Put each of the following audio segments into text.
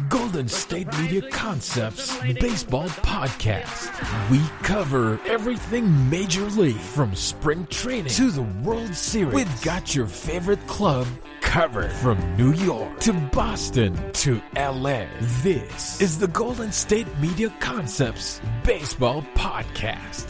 Golden State Media Concepts Baseball Podcast. We cover everything Major League, from spring training to the World Series. We've got your favorite club covered, from New York to Boston to LA. This is the Golden State Media Concepts Baseball Podcast.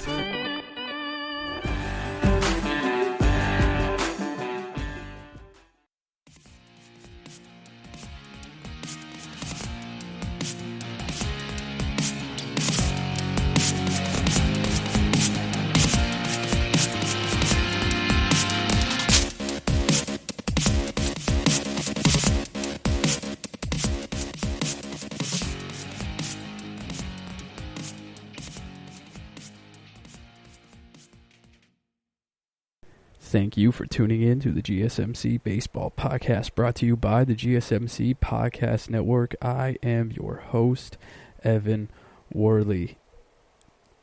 Thank you for tuning in to the GSMC Baseball Podcast, brought to you by the GSMC Podcast Network. I am your host, Evan Worley.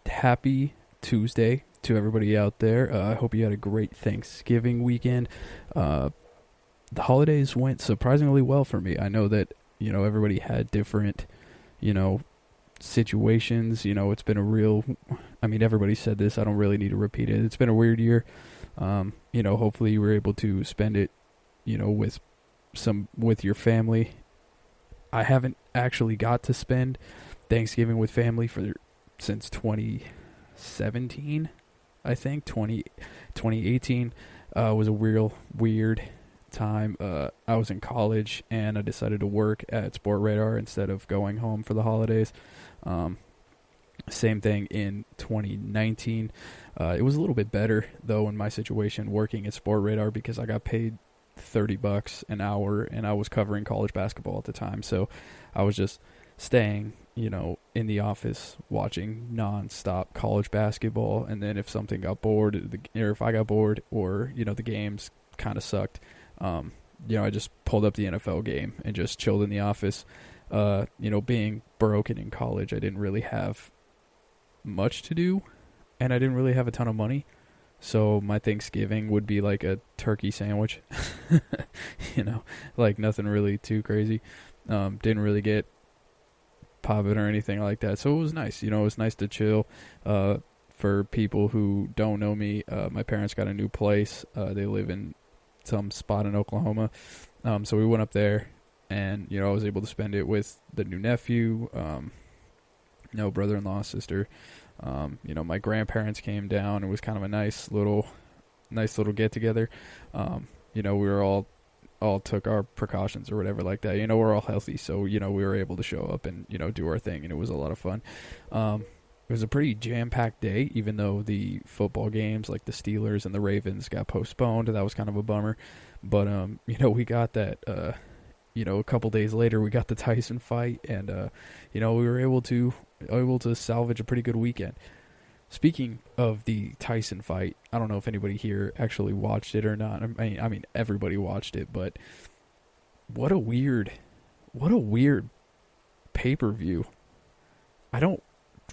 Happy Tuesday to everybody out there. I hope you had a great Thanksgiving weekend. The holidays went surprisingly well for me. I know that, everybody had different, situations. It's been a real, everybody said this. I don't really need to repeat it. It's been a weird year. Hopefully you were able to spend it, with your family. I haven't actually got to spend Thanksgiving with family since 2017, I think. 2018 was a real weird time. I was in college and I decided to work at Sport Radar instead of going home for the holidays. Same thing in 2019. It was a little bit better, though, in my situation working at Sport Radar, because I got paid $30 an hour and I was covering college basketball at the time. So I was just staying, in the office watching nonstop college basketball. And then if something got bored, or if I got bored, or, the games kind of sucked, I just pulled up the NFL game and just chilled in the office. Being broken in college, I didn't really have much to do, and I didn't really have a ton of money, so my Thanksgiving would be like a turkey sandwich. Like nothing really too crazy. Didn't really get popping or anything like that, so it was nice. It was nice to chill. For people who don't know me, my parents got a new place. They live in some spot in Oklahoma, so we went up there, and I was able to spend it with the new nephew, brother-in-law, sister. My grandparents came down. It was kind of a nice little get-together. We were all took our precautions or whatever like that. We're all healthy, so we were able to show up and do our thing, and it was a lot of fun. It was a pretty jam-packed day, even though the football games like the Steelers and the Ravens got postponed. That was kind of a bummer, but we got that. A couple days later, we got the Tyson fight, and we were able to salvage a pretty good weekend. Speaking of the Tyson fight, I don't know if anybody here actually watched it or not. I mean, everybody watched it, but what a weird pay-per-view. I don't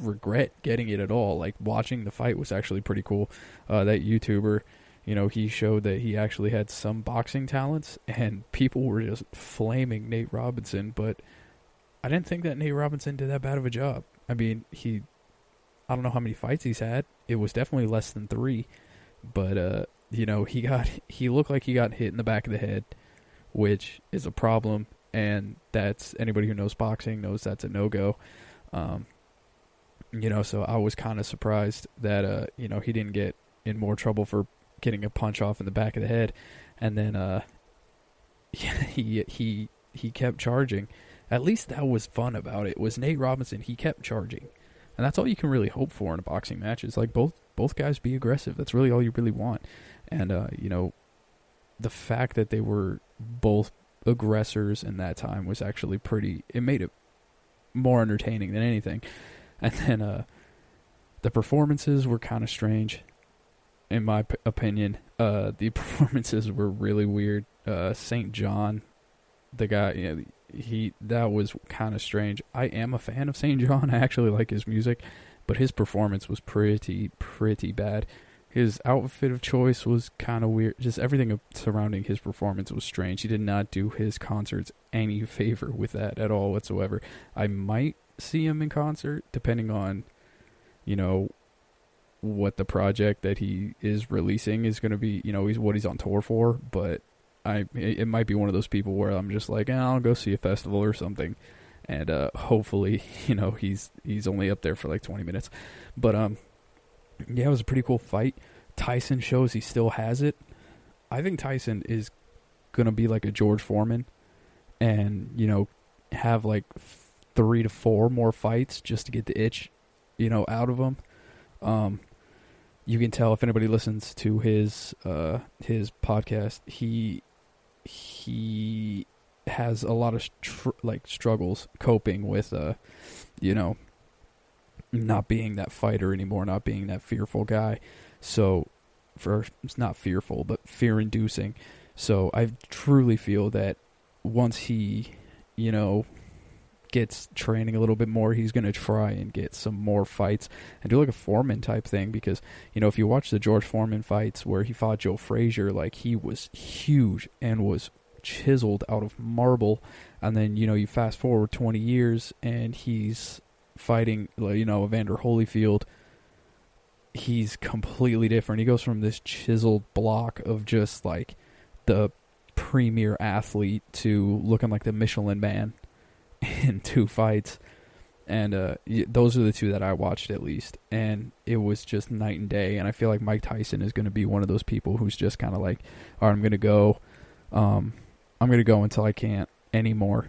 regret getting it at all. Like, watching the fight was actually pretty cool. That YouTuber, he showed that he actually had some boxing talents, and people were just flaming Nate Robinson, but I didn't think that Nate Robinson did that bad of a job. I mean, I don't know how many fights he's had. It was definitely less than 3, but, he looked like he got hit in the back of the head, which is a problem, and that's, anybody who knows boxing knows that's a no-go. So I was kind of surprised that, he didn't get in more trouble for getting a punch off in the back of the head, and then he kept charging. At least that was fun about it. Was Nate Robinson, he kept charging, and that's all you can really hope for in a boxing match. Is like both guys be aggressive. That's really all you really want. And the fact that they were both aggressors in that time was actually pretty. It made it more entertaining than anything. And then the performances were kind of strange. In my opinion, the performances were really weird. St. John, the guy, that was kind of strange. I am a fan of St. John. I actually like his music, but his performance was pretty bad. his outfit of choice was kind of weird. Just everything surrounding his performance was strange. He did not do his concerts any favor with that at all whatsoever. I might see him in concert, depending on, what the project that he is releasing is going to be, what he's on tour for. But it might be one of those people where I'm just like, I'll go see a festival or something. And hopefully, he's only up there for like 20 minutes. But yeah, it was a pretty cool fight. Tyson shows he still has it. I think Tyson is going to be like a George Foreman and, have like 3 to 4 more fights just to get the itch, out of him. You can tell if anybody listens to his podcast, he has a lot of struggles coping with, not being that fighter anymore, not being that fearful guy. So, it's not fearful, but fear-inducing. So I truly feel that once he, gets training a little bit more, he's going to try and get some more fights and do like a Foreman type thing. Because, if you watch the George Foreman fights where he fought Joe Frazier, like, he was huge and was chiseled out of marble. And then, you fast forward 20 years and he's fighting, Evander Holyfield. He's completely different. He goes from this chiseled block of just like the premier athlete to looking like the Michelin Man in 2 fights. And those are the 2 that I watched, at least, and it was just night and day. And I feel like Mike Tyson is going to be one of those people who's just kind of like, all right, I'm going to go until I can't anymore,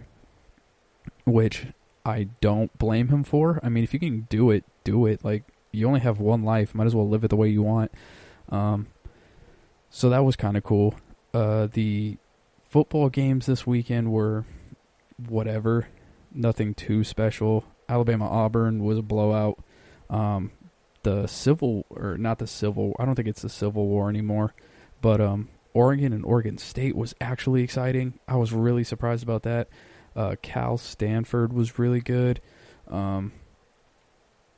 which I don't blame him for. I mean, if you can do it, do it. Like, you only have one life. Might as well live it the way you want. So that was kind of cool. The football games this weekend were whatever. Nothing too special. Alabama-Auburn was a blowout. I don't think it's the Civil War anymore. But Oregon and Oregon State was actually exciting. I was really surprised about that. Cal-Stanford was really good. I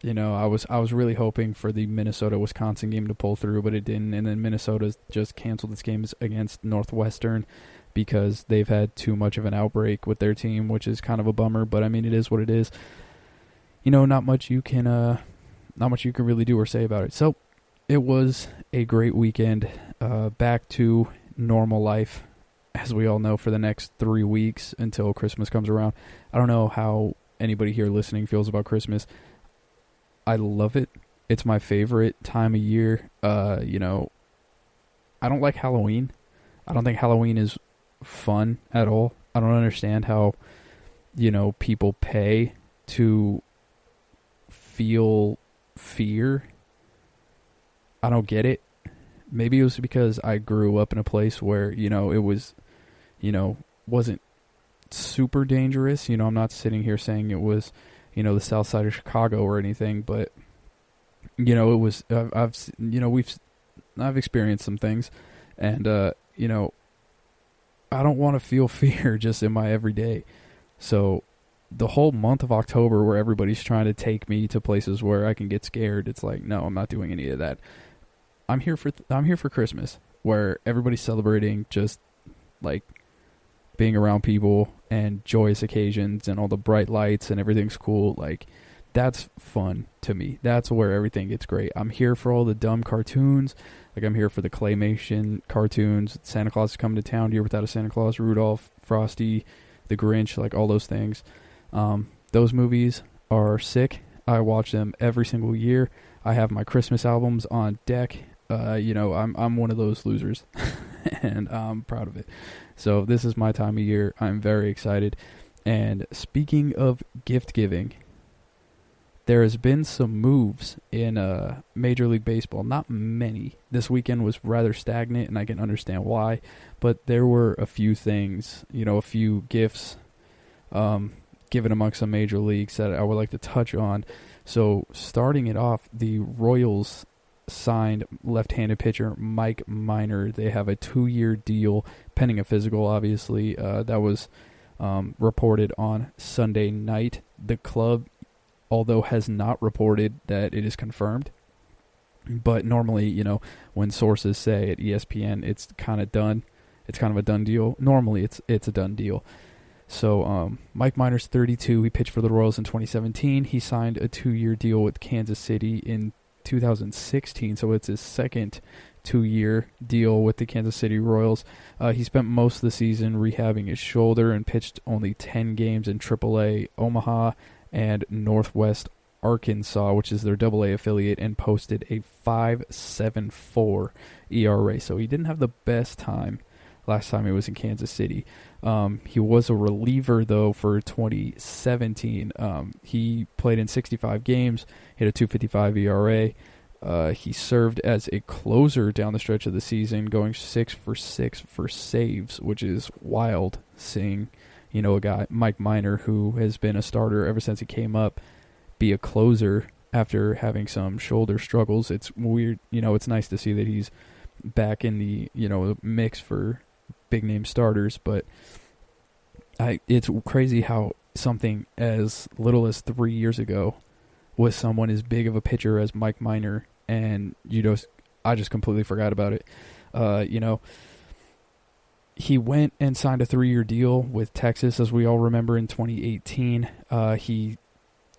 was really hoping for the Minnesota-Wisconsin game to pull through, but it didn't. And then Minnesota just canceled its games against Northwestern because they've had too much of an outbreak with their team, which is kind of a bummer. But I mean, it is what it is. Not much you can really do or say about it. So it was a great weekend. Back to normal life, as we all know, for the next 3 weeks until Christmas comes around. I don't know how anybody here listening feels about Christmas. I love it. It's my favorite time of year. I don't like Halloween. I don't think Halloween is fun at all. I don't understand how, people pay to feel fear. I don't get it. Maybe it was because I grew up in a place where, it was, wasn't super dangerous. I'm not sitting here saying it was, the south side of Chicago or anything, but, it was, I've experienced some things, and, I don't want to feel fear just in my everyday. So the whole month of October where everybody's trying to take me to places where I can get scared, it's like, no, I'm not doing any of that. I'm here for Christmas, where everybody's celebrating, just like being around people and joyous occasions and all the bright lights and everything's cool. Like, that's fun to me. That's where everything gets great. I'm here for all the dumb cartoons. Like, I'm here for the claymation cartoons. Santa Claus is coming to town. Year Without a Santa Claus, Rudolph, Frosty, the Grinch, like all those things. Those movies are sick. I watch them every single year. I have my Christmas albums on deck. I'm one of those losers, and I'm proud of it. So this is my time of year. I'm very excited. And speaking of gift giving, there has been some moves in Major League Baseball. Not many. This weekend was rather stagnant, and I can understand why. But there were a few things, a few gifts given amongst some major leagues that I would like to touch on. So starting it off, the Royals signed left-handed pitcher Mike Minor. They have a 2-year deal pending a physical, obviously. That was reported on Sunday night. The club, although has not reported that it is confirmed, But normally, when sources say at ESPN it's kind of done, it's kind of a done deal. Normally, it's a done deal. So Mike Minor's 32. He pitched for the Royals in 2017. He signed a 2-year deal with Kansas City in 2016. So it's his second 2-year deal with the Kansas City Royals. He spent most of the season rehabbing his shoulder and pitched only 10 games in AAA Omaha and Northwest Arkansas, which is their AA affiliate, and posted a 5.74 ERA. So he didn't have the best time last time he was in Kansas City. He was a reliever, though, for 2017. He played in 65 games, hit a 2.55 ERA. He served as a closer down the stretch of the season, going 6 for 6 for saves, which is wild, seeing, a guy, Mike Minor, who has been a starter ever since he came up, be a closer after having some shoulder struggles. It's weird. It's nice to see that he's back in the, mix for big name starters, but it's crazy how something as little as 3 years ago was someone as big of a pitcher as Mike Minor, and I just completely forgot about it. He went and signed a 3-year deal with Texas, as we all remember, in 2018.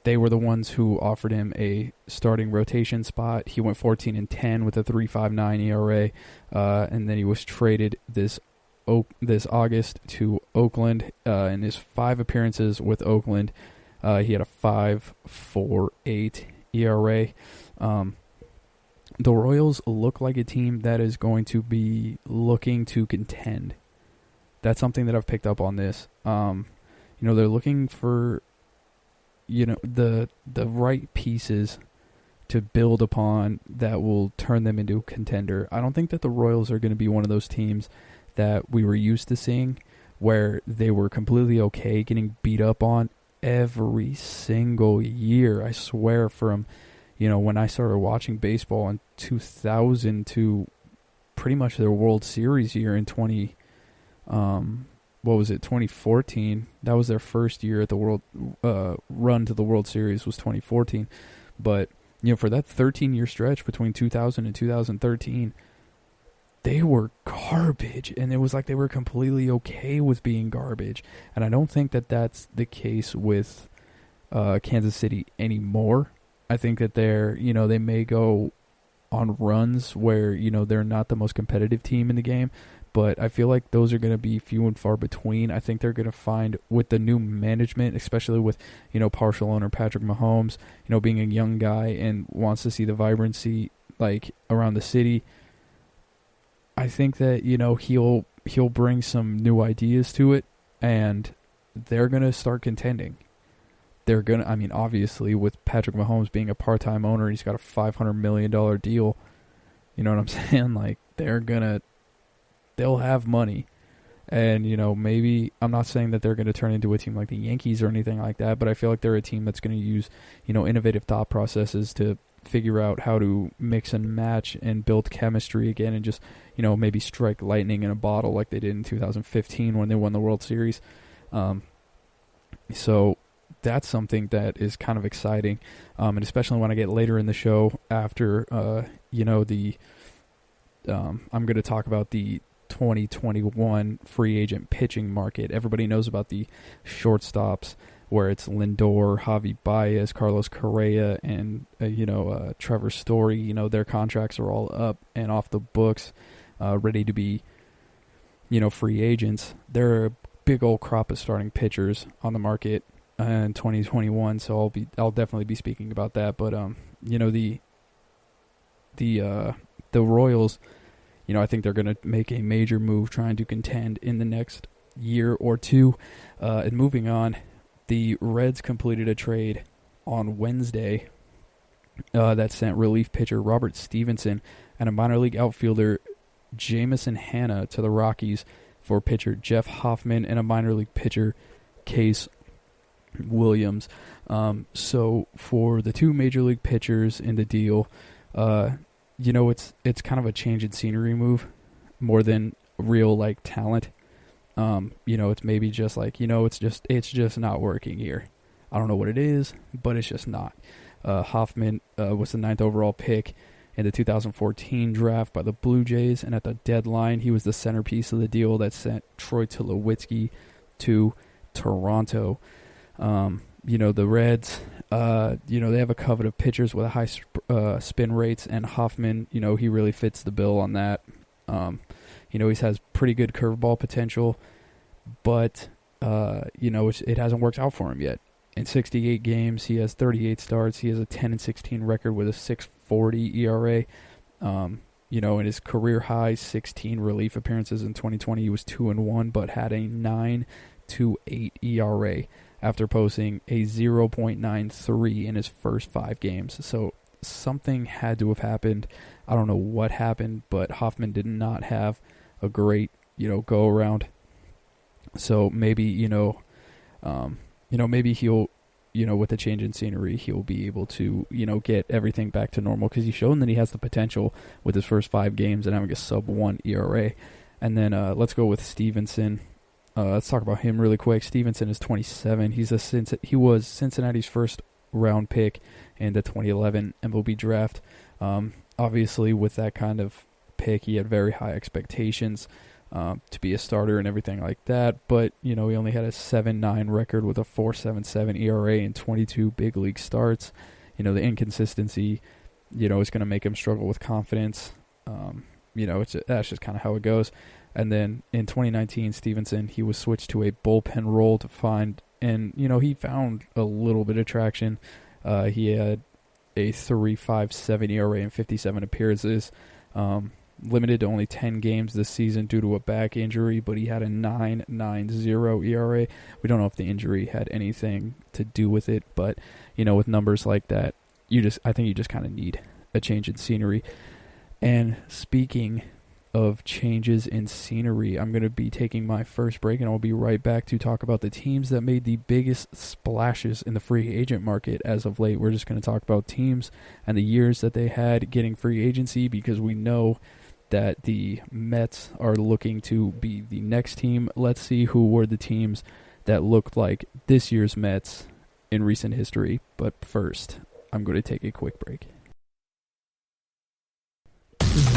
They were the ones who offered him a starting rotation spot. He went 14-10 with a 3.59 ERA, and then he was traded this August to Oakland. In his 5 appearances with Oakland, he had a 5.48 ERA. The Royals look like a team that is going to be looking to contend. That's something that I've picked up on this. They're looking for the right pieces to build upon that will turn them into a contender. I don't think that the Royals are going to be one of those teams that we were used to seeing, where they were completely okay getting beat up on every single year. I swear, from when I started watching baseball in 2000 to pretty much their World Series year in 2014. That was their first year at the world run to the World Series was 2014. But for that 13-year stretch between 2000 and 2013, they were garbage, and it was like they were completely okay with being garbage. And I don't think that that's the case with Kansas City anymore. I think that they may go on runs where they're not the most competitive team in the game, but I feel like those are going to be few and far between. I think they're going to find, with the new management, especially with, partial owner Patrick Mahomes, being a young guy and wants to see the vibrancy, around the city. I think that, he'll bring some new ideas to it, and they're going to start contending. They're going to, obviously, with Patrick Mahomes being a part-time owner, he's got a $500 million deal. You know what I'm saying? They'll have money. And, maybe, I'm not saying that they're going to turn into a team like the Yankees or anything like that, but I feel like they're a team that's going to use, innovative thought processes to figure out how to mix and match and build chemistry again, and just, maybe strike lightning in a bottle like they did in 2015 when they won the World Series. So that's something that is kind of exciting. And especially when I get later in the show after, I'm going to talk about the 2021 free agent pitching market. Everybody knows about the shortstops, where it's Lindor, Javi Baez, Carlos Correa, and Trevor Story. Their contracts are all up and off the books, ready to be free agents. There are a big old crop of starting pitchers on the market in 2021, so I'll definitely be speaking about that. But the Royals, I think they're going to make a major move trying to contend in the next year or two. And moving on, the Reds completed a trade on Wednesday that sent relief pitcher Robert Stevenson and a minor league outfielder Jamison Hanna to the Rockies for pitcher Jeff Hoffman and a minor league pitcher Case Williams. So for the two major league pitchers in the deal, it's kind of a change in scenery move more than real talent. It's maybe just it's just not working here. I don't know what it is, but it's just not. Hoffman was the 9th overall pick in the 2014 draft by the Blue Jays, and at the deadline, he was the centerpiece of the deal that sent Troy Tulowitzki to Toronto. The Reds, they have a covet of pitchers with high spin rates, and Hoffman, he really fits the bill on that. He has pretty good curveball potential, but, it hasn't worked out for him yet. In 68 games, he has 38 starts. He has a 10-16 record with a 6.40 ERA. In his career high 16 relief appearances in 2020, he was 2-1, but had a 9.28 ERA after posting a 0.93 in his first 5 games. So something had to have happened. I don't know what happened, but Hoffman did not have a great, go around. So maybe, maybe he'll, with the change in scenery, he'll be able to, get everything back to normal, because he's shown that he has the potential with his first 5 games and having a sub-1 ERA. And then let's go with Stevenson. Let's talk about him really quick. Stevenson is 27. He was Cincinnati's first round pick in the 2011 MLB Draft. Obviously, with that kind of pick, he had very high expectations to be a starter and everything like that. But, he only had a 7.9 record with a 4.77 ERA in 22 big league starts. The inconsistency, is going to make him struggle with confidence. That's just kind of how it goes. And then in 2019, Stevenson, he was switched to a bullpen role he found a little bit of traction. He had a 3.57 ERA in 57 appearances, limited to only 10 games this season due to a back injury, but he had a 9.90 ERA. We don't know if the injury had anything to do with it, but, with numbers like that, I think you just kind of need a change in scenery. And speaking of changes in scenery, I'm going to be taking my first break, and I'll be right back to talk about the teams that made the biggest splashes in the free agent market as of late. We're just going to talk about teams and the years that they had getting free agency, because we know that the Mets are looking to be the next team. Let's see who were the teams that looked like this year's Mets in recent history. But first, I'm going to take a quick break.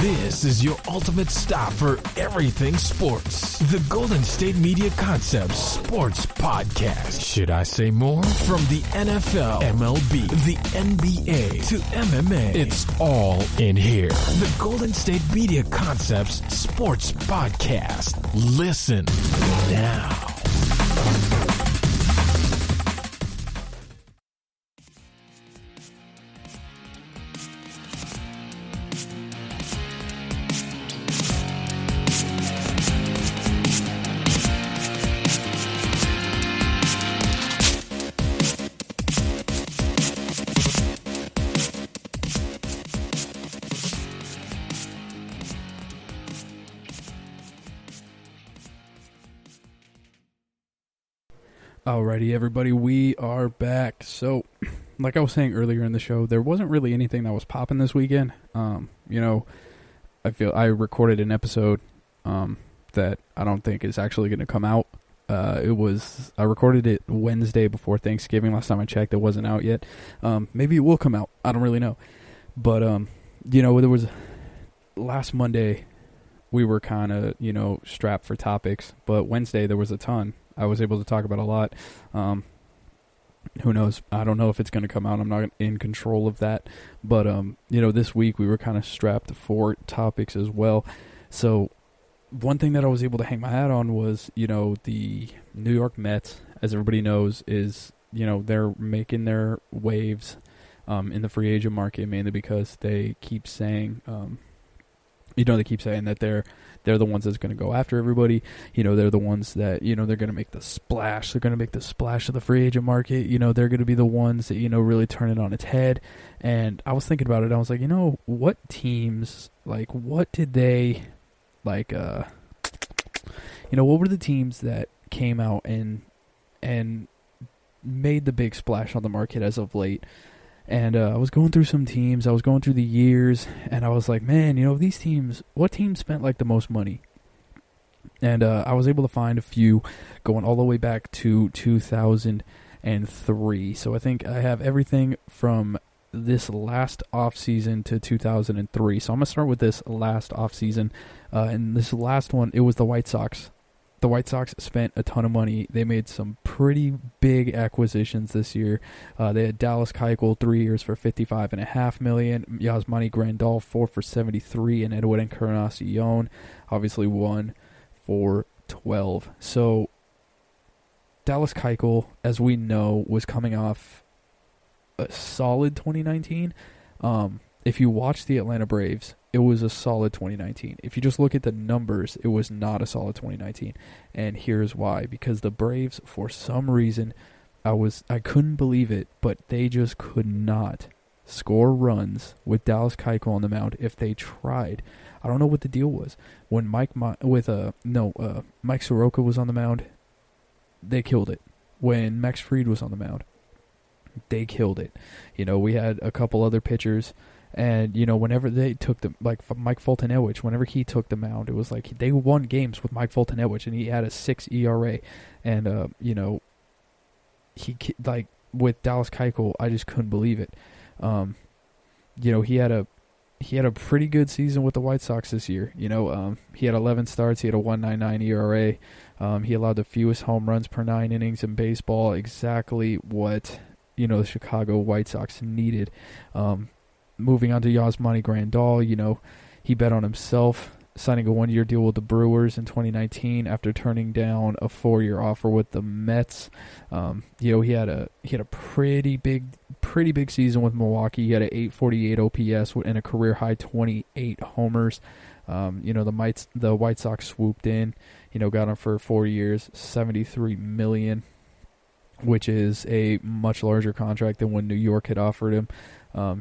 This is your ultimate stop for everything sports. The Golden State Media Concepts Sports Podcast. Should I say more? From the NFL, MLB, the NBA, to MMA, it's all in here. The Golden State Media Concepts Sports Podcast. Listen now. Alrighty, everybody, we are back. So, like I was saying earlier in the show, there wasn't really anything that was popping this weekend. I feel I recorded an episode that I don't think is actually going to come out. I recorded it Wednesday before Thanksgiving. Last time I checked, it wasn't out yet. Maybe it will come out. I don't really know. But, there was last Monday, we were kind of, strapped for topics. But Wednesday, there was a ton. I was able to talk about a lot. Who knows? I don't know if it's going to come out. I'm not in control of that. But, this week we were kind of strapped for topics as well. So one thing that I was able to hang my hat on was, the New York Mets, as everybody knows, is, they're making their waves in the free agent market, mainly because they keep saying, that they're the ones that's going to go after everybody. They're the ones that, they're going to make the splash. They're going to make the splash of the free agent market. They're going to be the ones that, really turn it on its head. And I was thinking about it. I was like, what teams, what did they, what were the teams that came out and made the big splash on the market as of late? And I was going through some teams. I was going through the years, and I was like, man, these teams, what team spent the most money? And I was able to find a few going all the way back to 2003. So I think I have everything from this last offseason to 2003. So I'm going to start with this last offseason. And this last one, it was the White Sox. The White Sox spent a ton of money. They made some pretty big acquisitions this year. They had Dallas Keuchel 3 years for $55.5 million, Yasmani Grandal 4 for $73, and Edwin Encarnacion obviously 1 for $12. So Dallas Keuchel, as we know, was coming off a solid 2019. If you watch the Atlanta Braves, it was a solid 2019. If you just look at the numbers, it was not a solid 2019. And here's why. Because the Braves, for some reason, I couldn't believe it, but they just could not score runs with Dallas Keuchel on the mound if they tried. I don't know what the deal was. When Mike Soroka was on the mound, they killed it. When Max Fried was on the mound, they killed it. We had a couple other pitchers. And, whenever they took Mike Foltynewicz, whenever he took the mound, it was like they won games with Mike Foltynewicz, and he had a 6 ERA. And, with Dallas Keuchel, I just couldn't believe it. He had a pretty good season with the White Sox this year. He had 11 starts. He had a 1.99 ERA. He allowed the fewest home runs per 9 innings in baseball, exactly what, the Chicago White Sox needed. Moving on to Yasmani Grandal, he bet on himself, signing a 1-year deal with the Brewers in 2019 after turning down a 4-year offer with the Mets. He had a pretty big season with Milwaukee. He had an 848 OPS and a career high 28 homers. The White Sox swooped in, got him for 4 years, $73 million, which is a much larger contract than when New York had offered him.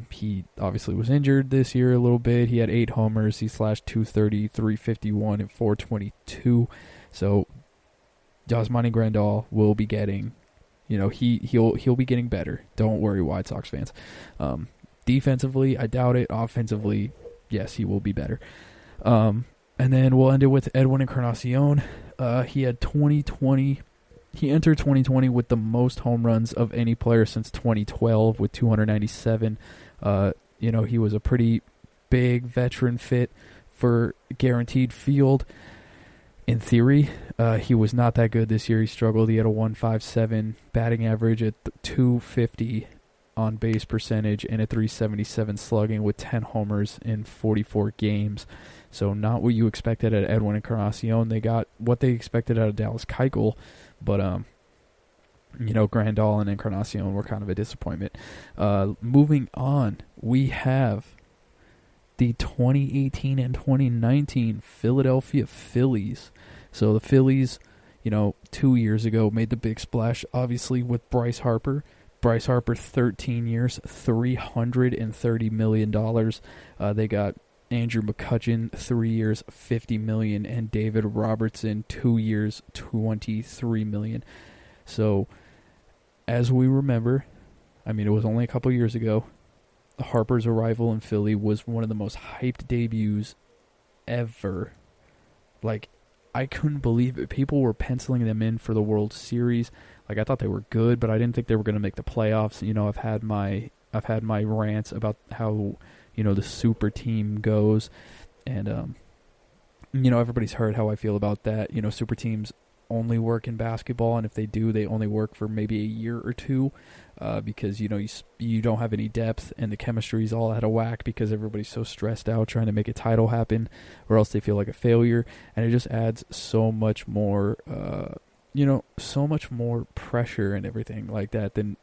He obviously was injured this year a little bit. He had 8 homers. He slashed .230, .351, and .422. So Yasmani Grandal will be getting, he'll be getting better. Don't worry, White Sox fans. Defensively, I doubt it. Offensively, yes, he will be better. And then we'll end it with Edwin Encarnacion. He had 2020. He entered 2020 with the most home runs of any player since 2012 with 297. He was a pretty big veteran fit for guaranteed field. In theory, he was not that good this year. He struggled. He had a 1.57 batting average at 250 on base percentage and a 377 slugging with 10 homers in 44 games. So not what you expected at Edwin Encarnacion. They got what they expected out of Dallas Keuchel. But, Grandal and Encarnacion were kind of a disappointment. Moving on, we have the 2018 and 2019 Philadelphia Phillies. So the Phillies, 2 years ago made the big splash, obviously, with Bryce Harper. Bryce Harper, 13 years, $330 million. They got Andrew McCutchen, 3 years, $50 million, and David Robertson, 2 years, $23 million. So, as we remember, it was only a couple years ago, Harper's arrival in Philly was one of the most hyped debuts ever. I couldn't believe it. People were penciling them in for the World Series. I thought they were good, but I didn't think they were going to make the playoffs. I've had my rants about how the super team goes. And, everybody's heard how I feel about that. Super teams only work in basketball, and if they do, they only work for maybe a year or two because, you don't have any depth, and the chemistry's all out of whack because everybody's so stressed out trying to make a title happen, or else they feel like a failure. And it just adds so much more, so much more pressure and everything like that than,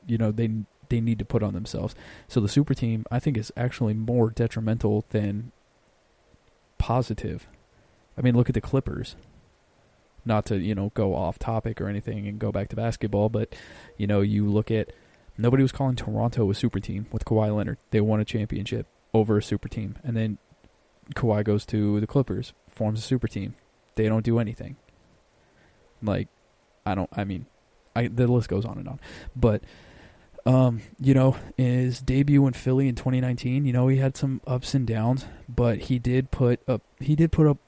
they need to put on themselves. So the super team, I think, is actually more detrimental than positive. Look at the Clippers. Not to, go off topic or anything and go back to basketball, but, you look at, nobody was calling Toronto a super team with Kawhi Leonard. They won a championship over a super team. And then Kawhi goes to the Clippers, forms a super team. They don't do anything. The list goes on and on. But, his debut in Philly in 2019, he had some ups and downs, but he did put up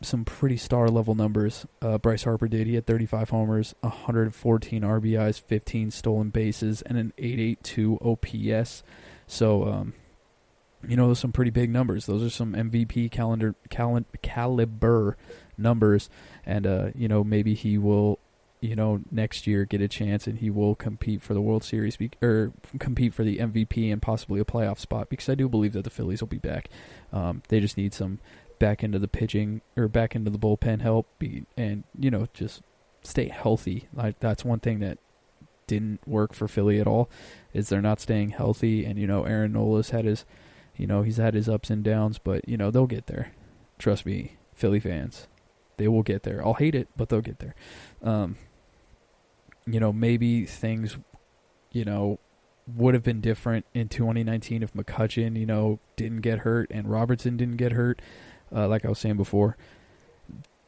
some pretty star level numbers. Bryce Harper did. He had 35 homers, 114 RBIs, 15 stolen bases, and an .882 OPS. So, those are some pretty big numbers. Those are some MVP caliber numbers. And, maybe he will, next year get a chance and he will compete for the World Series or compete for the MVP and possibly a playoff spot, because I do believe that the Phillies will be back. They just need some back into the pitching or back into the bullpen help and, just stay healthy. Like, that's one thing that didn't work for Philly at all, is they're not staying healthy. And, Aaron Nola's had his, he's had his ups and downs, but, they'll get there. Trust me, Philly fans, they will get there. I'll hate it, but they'll get there. Maybe things, would have been different in 2019 if McCutchen, didn't get hurt and Robertson didn't get hurt. Like I was saying before,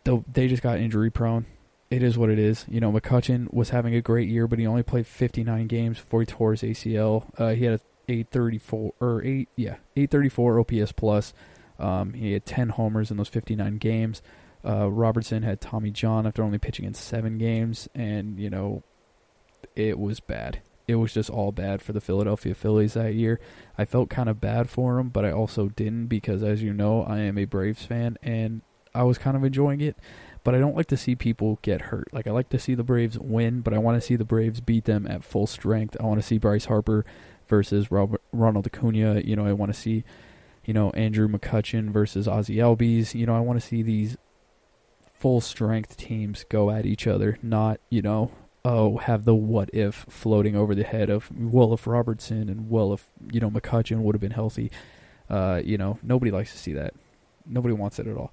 they just got injury prone. It is what it is. McCutchen was having a great year, but he only played 59 games before he tore his ACL. He had a 834 OPS plus. He had 10 homers in those 59 games. Robertson had Tommy John after only pitching in 7 games, and, it was bad. It was just all bad for the Philadelphia Phillies that year. I felt kind of bad for him, but I also didn't, because, as you know, I am a Braves fan, and I was kind of enjoying it. But I don't like to see people get hurt. Like, I like to see the Braves win, but I want to see the Braves beat them at full strength. I want to see Bryce Harper versus Ronald Acuna. I want to see, Andrew McCutchen versus Ozzie Albies. I want to see these full-strength teams go at each other, not, have the what-if floating over the head of, well, if Robertson and, well, if, McCutchen would have been healthy. Nobody likes to see that. Nobody wants it at all.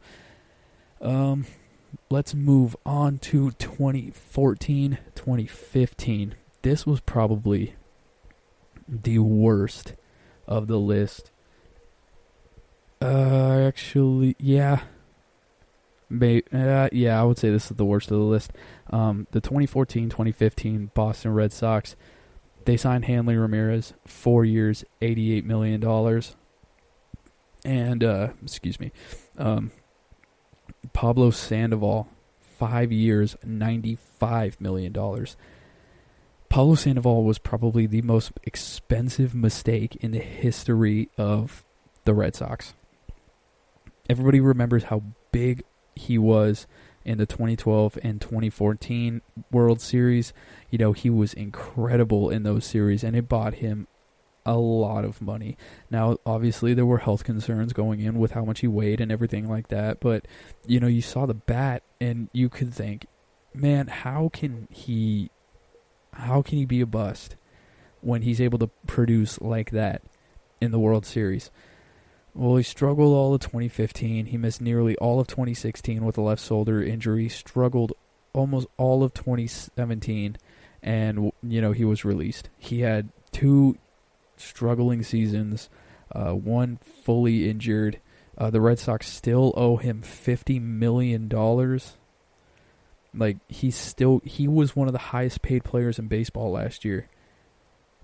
Let's move on to 2014, 2015. This was probably the worst of the list. Actually, yeah. I would say this is the worst of the list. The 2014-2015 Boston Red Sox, they signed Hanley Ramirez, 4 years, $88 million. And, Pablo Sandoval, 5 years, $95 million. Pablo Sandoval was probably the most expensive mistake in the history of the Red Sox. Everybody remembers how big he was in the 2012 and 2014 World Series. He was incredible in those series, and it bought him a lot of money. Now, obviously, there were health concerns going in with how much he weighed and everything like that, but, you saw the bat, and you could think, man, how can he be a bust when he's able to produce like that in the World Series? Well, he struggled all of 2015. He missed nearly all of 2016 with a left shoulder injury, struggled almost all of 2017, and, he was released. He had 2 struggling seasons, one fully injured. The Red Sox still owe him $50 million. Like, he was one of the highest paid players in baseball last year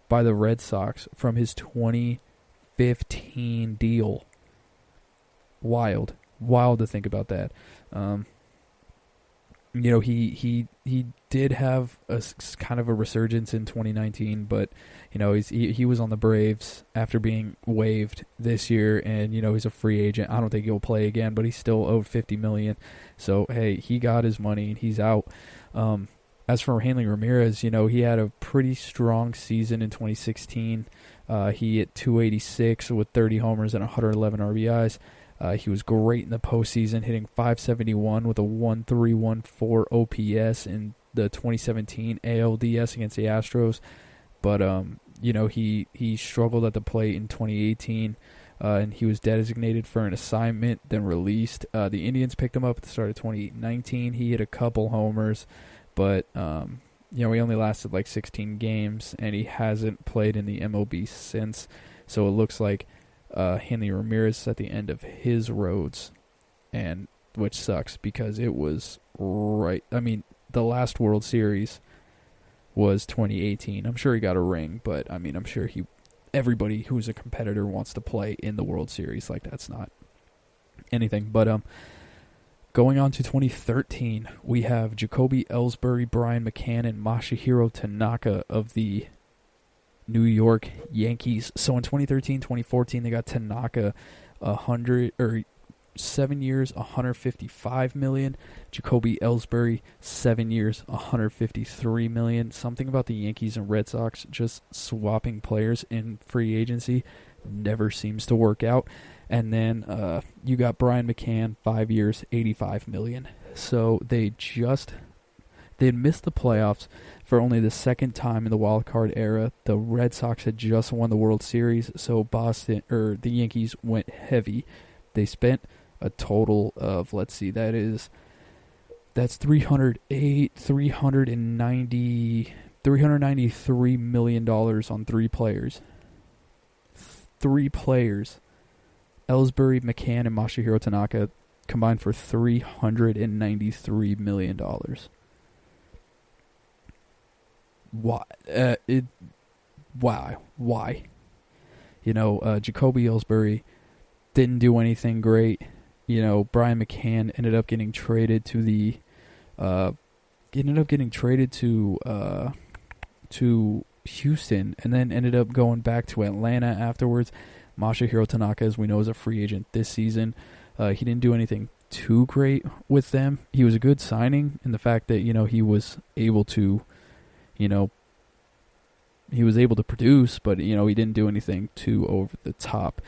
by the Red Sox from his 2015 deal. Wild to think about that. He did have a kind of a resurgence in 2019, but he was on the Braves after being waived this year, and he's a free agent. I don't think he'll play again, but he's still owed $50 million. So hey, he got his money and he's out. As for Hanley Ramirez, he had a pretty strong season in 2016. He hit .286 with 30 homers and 111 RBIs. He was great in the postseason, hitting .571 with a 1.314 OPS in the 2017 ALDS against the Astros. But, he struggled at the plate in 2018, and he was designated for an assignment, then released. The Indians picked him up at the start of 2019. He hit a couple homers, but, he only lasted like 16 games, and he hasn't played in the MLB since. So it looks like Hanley Ramirez at the end of his roads, and which sucks because it was right. I mean, the last World Series was 2018. I'm sure he got a ring, but I mean, I'm sure everybody who's a competitor wants to play in the World Series. Like, that's not anything. But going on to 2013, we have Jacoby Ellsbury, Brian McCann, and Masahiro Tanaka of the New York Yankees. So in 2013, 2014, they got Tanaka 7 years, $155 million. Jacoby Ellsbury, 7 years, $153 million. Something about the Yankees and Red Sox just swapping players in free agency never seems to work out. And then you got Brian McCann, 5 years, $85 million. So they had missed the playoffs for only the second time in the wild card era. The Red Sox had just won the World Series, so the Yankees went heavy. They spent a total of, that's $393 million on three players. Three players, Ellsbury, McCann, and Masahiro Tanaka, combined for $393 million. Why? Why? Jacoby Ellsbury didn't do anything great. Brian McCann ended up getting traded to to Houston, and then ended up going back to Atlanta afterwards. Masahiro Tanaka, as we know, is a free agent this season. He didn't do anything too great with them. He was a good signing in the fact that he was able to produce, but he didn't do anything too over the top.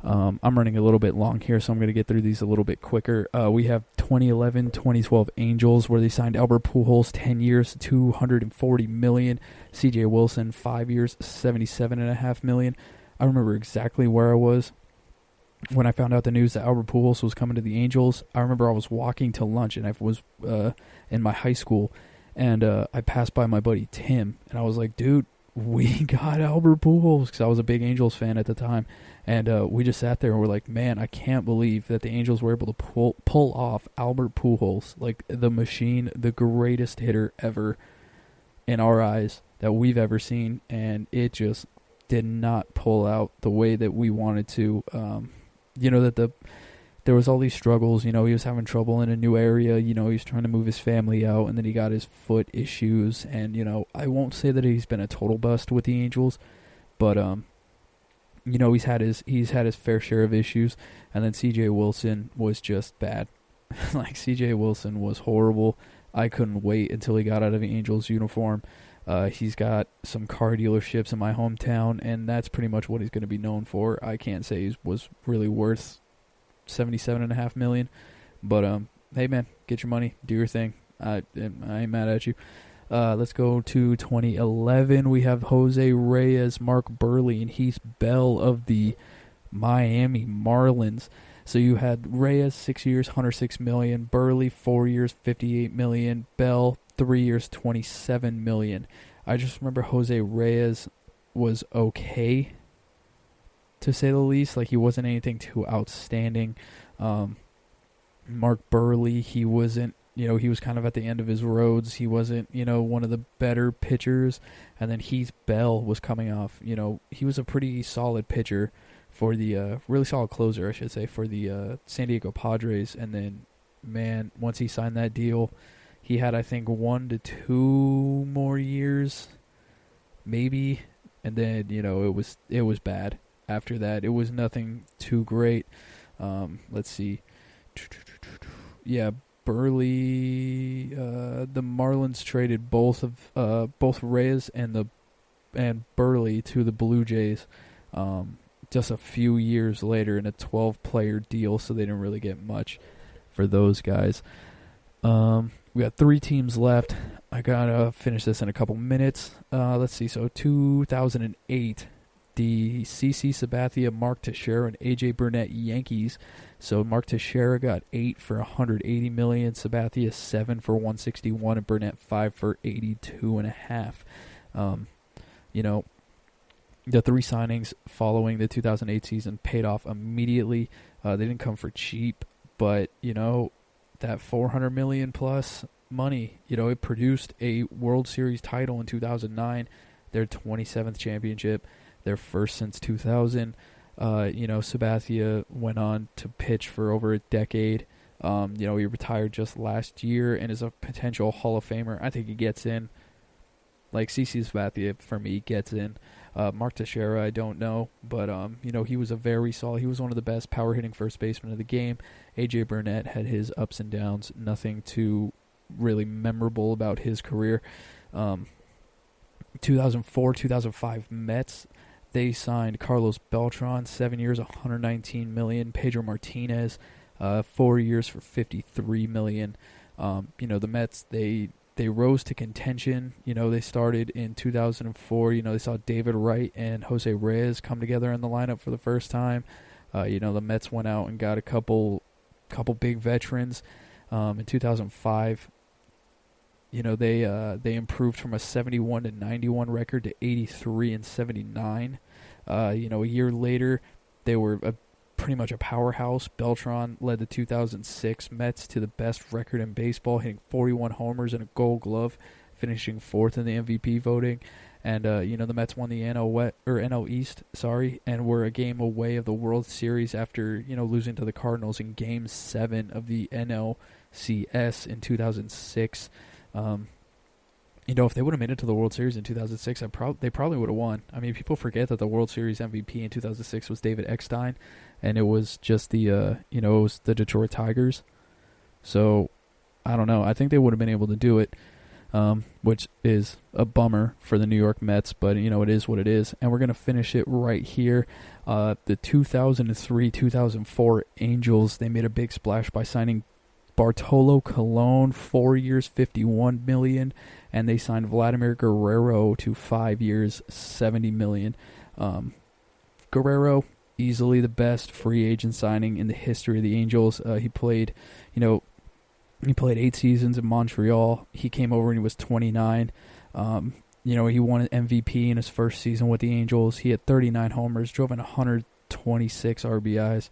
I'm running a little bit long here, so I'm going to get through these a little bit quicker. We have 2011-2012 Angels, where they signed Albert Pujols, 10 years, $240 million. C.J. Wilson, 5 years, $77.5 million. I remember exactly where I was when I found out the news that Albert Pujols was coming to the Angels. I remember I was walking to lunch, and I was in my high school, and I passed by my buddy Tim, and I was like, dude, we got Albert Pujols, because I was a big Angels fan at the time. And we just sat there and we're like, man, I can't believe that the Angels were able to pull off Albert Pujols, like the machine, the greatest hitter ever in our eyes that we've ever seen. And it just did not pull out the way that we wanted to. There was all these struggles. He was having trouble in a new area. He was trying to move his family out, and then he got his foot issues. And, I won't say that he's been a total bust with the Angels, but he's had his fair share of issues. And then C.J. Wilson was just bad. Like, C.J. Wilson was horrible. I couldn't wait until he got out of the Angels uniform. He's got some car dealerships in my hometown, and that's pretty much what he's going to be known for. I can't say he was really worth $77.5 million, but hey man, get your money, do your thing. I ain't mad at you. Let's go to 2011. We have Jose Reyes, Mark Burley, and Heath Bell of the Miami Marlins. So you had Reyes, 6 years, $106 million. Burley, 4 years, $58 million. Bell, 3 years, $27 million. I just remember Jose Reyes was okay, to say the least. Like, he wasn't anything too outstanding. Mark Burley, he wasn't, he was kind of at the end of his roads. He wasn't, one of the better pitchers. And then Heath Bell was coming off, he was a pretty solid pitcher for the, really solid closer, I should say, for the San Diego Padres. And then, man, once he signed that deal, he had, I think, 1 to 2 more years, maybe. And then, it was bad. After that, it was nothing too great. Let's see. Yeah, Burley. The Marlins traded both Reyes and Burley to the Blue Jays. Just a few years later in a 12-player deal, so they didn't really get much for those guys. We got 3 teams left. I gotta finish this in a couple minutes. Let's see. So 2008. The CC Sabathia, Mark Teixeira, and AJ Burnett Yankees. So Mark Teixeira got 8 for $180 million, Sabathia 7 for $161, and Burnett 5 for $82.5. The 3 signings following the 2008 season paid off immediately. They didn't come for cheap, but that $400 million plus money, it produced a World Series title in 2009, their 27th championship. Their first since 2000. Sabathia went on to pitch for over a decade. He retired just last year and is a potential Hall of Famer. I think he gets in. Like, CC Sabathia, for me, gets in. Mark Teixeira, I don't know, but he was he was one of the best power hitting first basemen of the game. AJ Burnett had his ups and downs, nothing too really memorable about his career. 2004, 2005 Mets, they signed Carlos Beltran, 7 years, $119 million. Pedro Martinez, 4 years for $53 million. The Mets, they rose to contention. They started in 2004. They saw David Wright and Jose Reyes come together in the lineup for the first time. The Mets went out and got a couple big veterans. In 2005, they improved from a 71 to 91 record to 83 and 79. A year later, they were pretty much a powerhouse. Beltran led the 2006 Mets to the best record in baseball, hitting 41 homers and a Gold Glove, finishing fourth in the MVP voting. And the Mets won the NL East, and were a game away of the World Series after losing to the Cardinals in Game 7 of the NLCS in 2006. If they would have made it to the World Series in 2006, they probably would have won. I mean, people forget that the World Series MVP in 2006 was David Eckstein, and it was just the Detroit Tigers. So, I don't know. I think they would have been able to do it, which is a bummer for the New York Mets, but, it is what it is. And we're going to finish it right here. The 2003-2004 Angels, they made a big splash by signing Bartolo Colon, 4 years, $51 million, and they signed Vladimir Guerrero to 5 years, $70 million. Guerrero, easily the best free agent signing in the history of the Angels. He played 8 seasons in Montreal. He came over when he was 29. He won an MVP in his first season with the Angels. He had 39 homers, drove in 126 RBIs.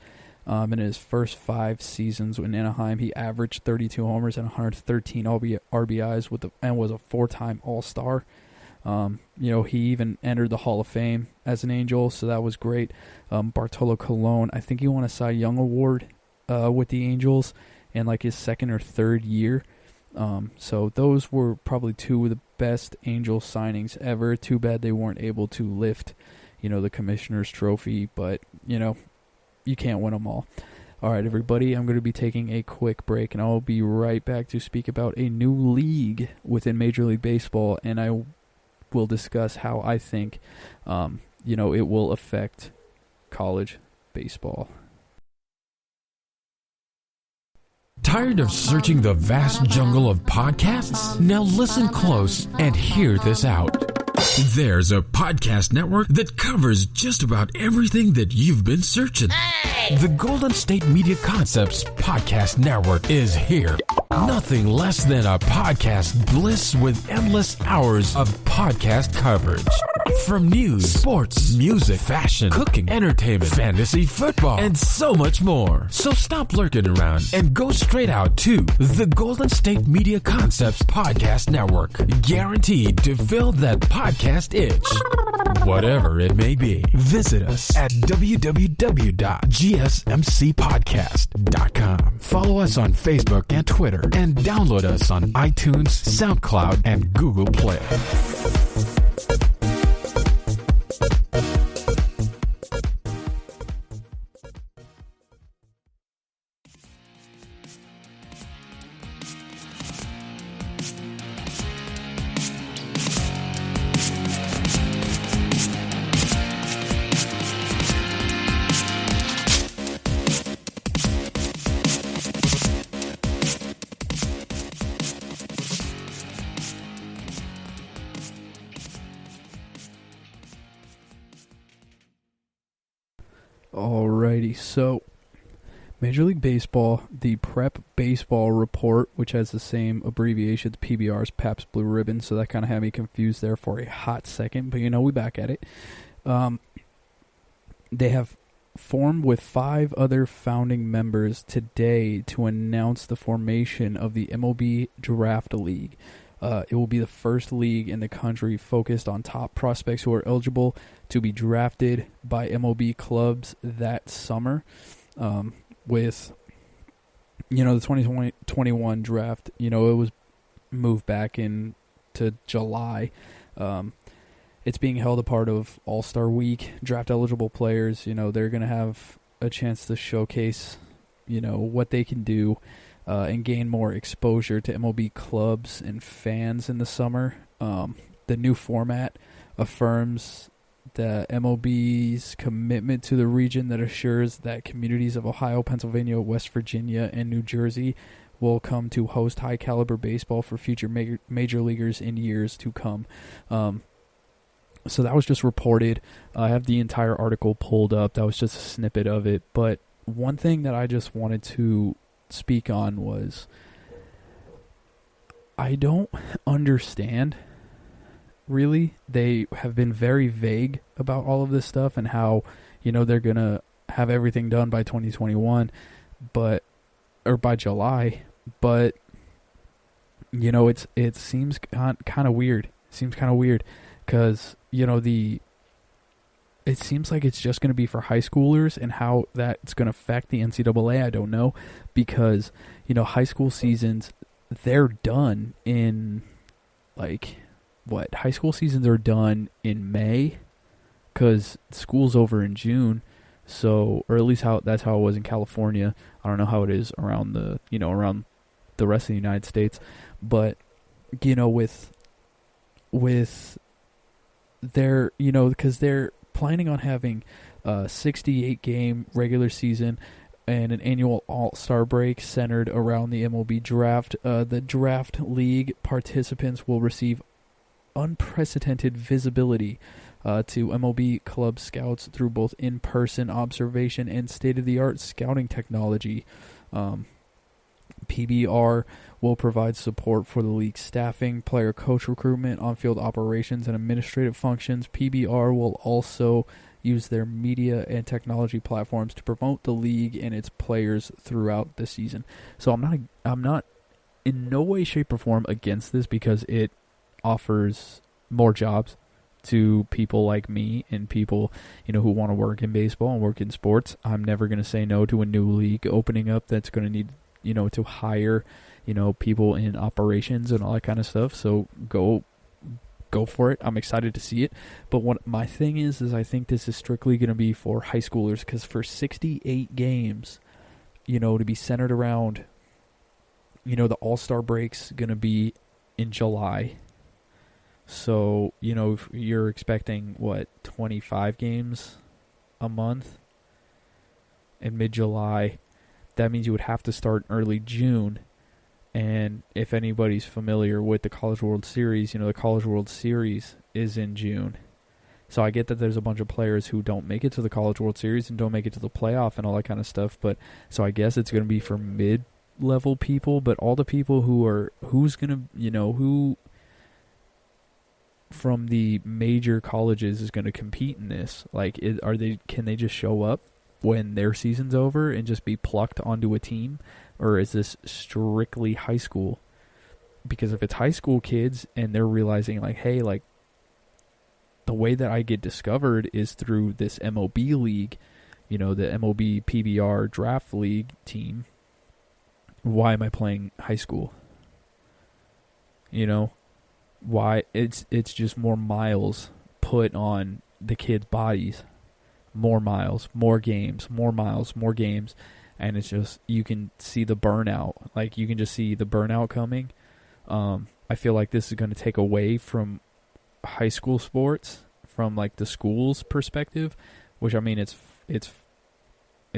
In his first 5 seasons in Anaheim, he averaged 32 homers and 113 RBIs and was a 4-time All-Star. He even entered the Hall of Fame as an Angel, so that was great. Bartolo Colon, I think he won a Cy Young Award with the Angels in like his second or third year. So those were probably two of the best Angel signings ever. Too bad they weren't able to lift, the Commissioner's Trophy, but, you can't win them all. All right, everybody, I'm going to be taking a quick break, and I'll be right back to speak about a new league within Major League Baseball, and I will discuss how I think, it will affect college baseball. Tired of searching the vast jungle of podcasts? Now listen close and hear this out. There's a podcast network that covers just about everything that you've been searching. Hey! The Golden State Media Concepts Podcast Network is here. Nothing less than a podcast bliss with endless hours of podcast coverage. From news, sports, music, fashion, cooking, entertainment, fantasy, football, and so much more. So stop lurking around and go straight out to the Golden State Media Concepts Podcast Network. Guaranteed to fill that podcast itch. Whatever it may be. Visit us at www.gsmcpodcast.com. Follow us on Facebook and Twitter, and download us on iTunes, SoundCloud, and Google Play. Alrighty, so Major League Baseball, the Prep Baseball Report, which has the same abbreviations, PBR's Pabst Blue Ribbon, so that kind of had me confused there for a hot second, but we back at it. They have formed with 5 other founding members today to announce the formation of the MLB Draft League. It will be the first league in the country focused on top prospects who are eligible to be drafted by MLB clubs that summer. With, the 2021 draft, it was moved back into July. it's being held a part of All-Star Week. Draft eligible players, they're going to have a chance to showcase, what they can do and gain more exposure to MLB clubs and fans in the summer. The new format affirms the MLB's commitment to the region that assures that communities of Ohio, Pennsylvania, West Virginia, and New Jersey will come to host high-caliber baseball for future major leaguers in years to come. So that was just reported. I have the entire article pulled up. That was just a snippet of it. But one thing that I just wanted to speak on was I don't understand, really. They have been very vague about all of this stuff and how, they're going to have everything done by 2021, or by July. But, it seems kind of weird. It seems kind of weird because, it seems like it's just going to be for high schoolers, and how that's going to affect the NCAA, I don't know, because, high school seasons, they're done in, high school seasons are done in May, because school's over in June, so, or at least that's how it was in California. I don't know how it is around around the rest of the United States, but, with their, because they're planning on having a 68-game regular season and an annual All-Star break centered around the MLB Draft. The Draft League participants will receive unprecedented visibility to MLB club scouts through both in-person observation and state-of-the-art scouting technology. PBR will provide support for the league's staffing, player-coach recruitment, on-field operations, and administrative functions. PBR will also use their media and technology platforms to promote the league and its players throughout the season. So I'm not in no way, shape, or form against this, because it offers more jobs to people like me and people, who want to work in baseball and work in sports. I'm never going to say no to a new league opening up that's going to need, to hire, people in operations and all that kind of stuff. So go for it. I'm excited to see it. But what my thing is I think this is strictly going to be for high schoolers, because for 68 games, to be centered around, the All-Star break's going to be in July. So, if you're expecting, 25 games a month in mid-July, that means you would have to start in early June. And if anybody's familiar with the College World Series, the College World Series is in June. So I get that there's a bunch of players who don't make it to the College World Series and don't make it to the playoff and all that kind of stuff. But so I guess it's going to be for mid-level people, but all the people who's going to, who from the major colleges is going to compete in this? Can they just show up when their season's over and just be plucked onto a team? Or is this strictly high school? Because if it's high school kids and they're realizing, hey, the way that I get discovered is through this MLB league, the MLB PBR Draft League team, why am I playing high school? Why? It's just more miles put on the kids' bodies. More miles, more games, more miles, more games. And it's just, you can see the burnout. You can just see the burnout coming. I feel like this is going to take away from high school sports, from the school's perspective, which, I mean, it's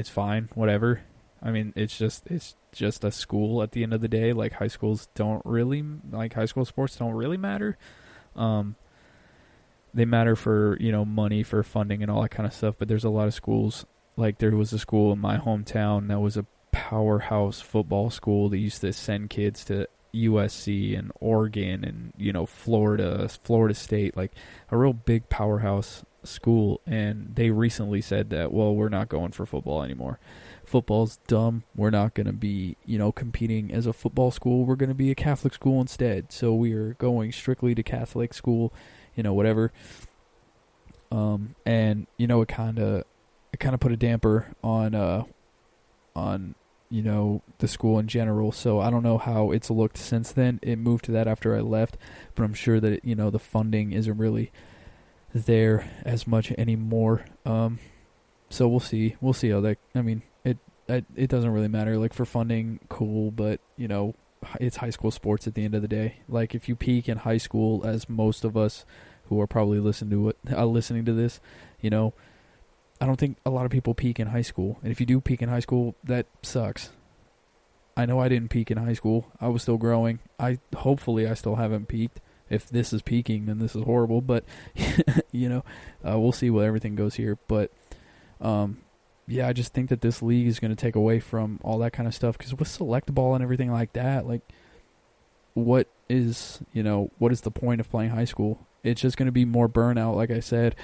fine, whatever. I mean, it's just a school at the end of the day. High school sports don't really matter. They matter for, money, for funding and all that kind of stuff. But there's a lot of schools. There was a school in my hometown that was a powerhouse football school. They used to send kids to USC and Oregon and, Florida State, a real big powerhouse school. And they recently said that, well, we're not going for football anymore. Football's dumb. We're not going to be, competing as a football school. We're going to be a Catholic school instead. So we are going strictly to Catholic school, whatever. And, it kind of put a damper on the school in general. So I don't know how it's looked since then. It moved to that after I left, but I'm sure that the funding isn't really there as much anymore. So we'll see. We'll see how that. I mean, it doesn't really matter. Like for funding, cool, but you know, it's high school sports at the end of the day. Like if you peak in high school, as most of us who are probably listening to this, you know, I don't think a lot of people peak in high school. And if you do peak in high school, that sucks. I know I didn't peak in high school. I was still growing. Hopefully I still haven't peaked. If this is peaking, then this is horrible. But, you know, we'll see where everything goes here. But, yeah, I just think that this league is going to take away from all that kind of stuff. Because with select ball and everything like that, like, what is the point of playing high school? It's just going to be more burnout, like I said.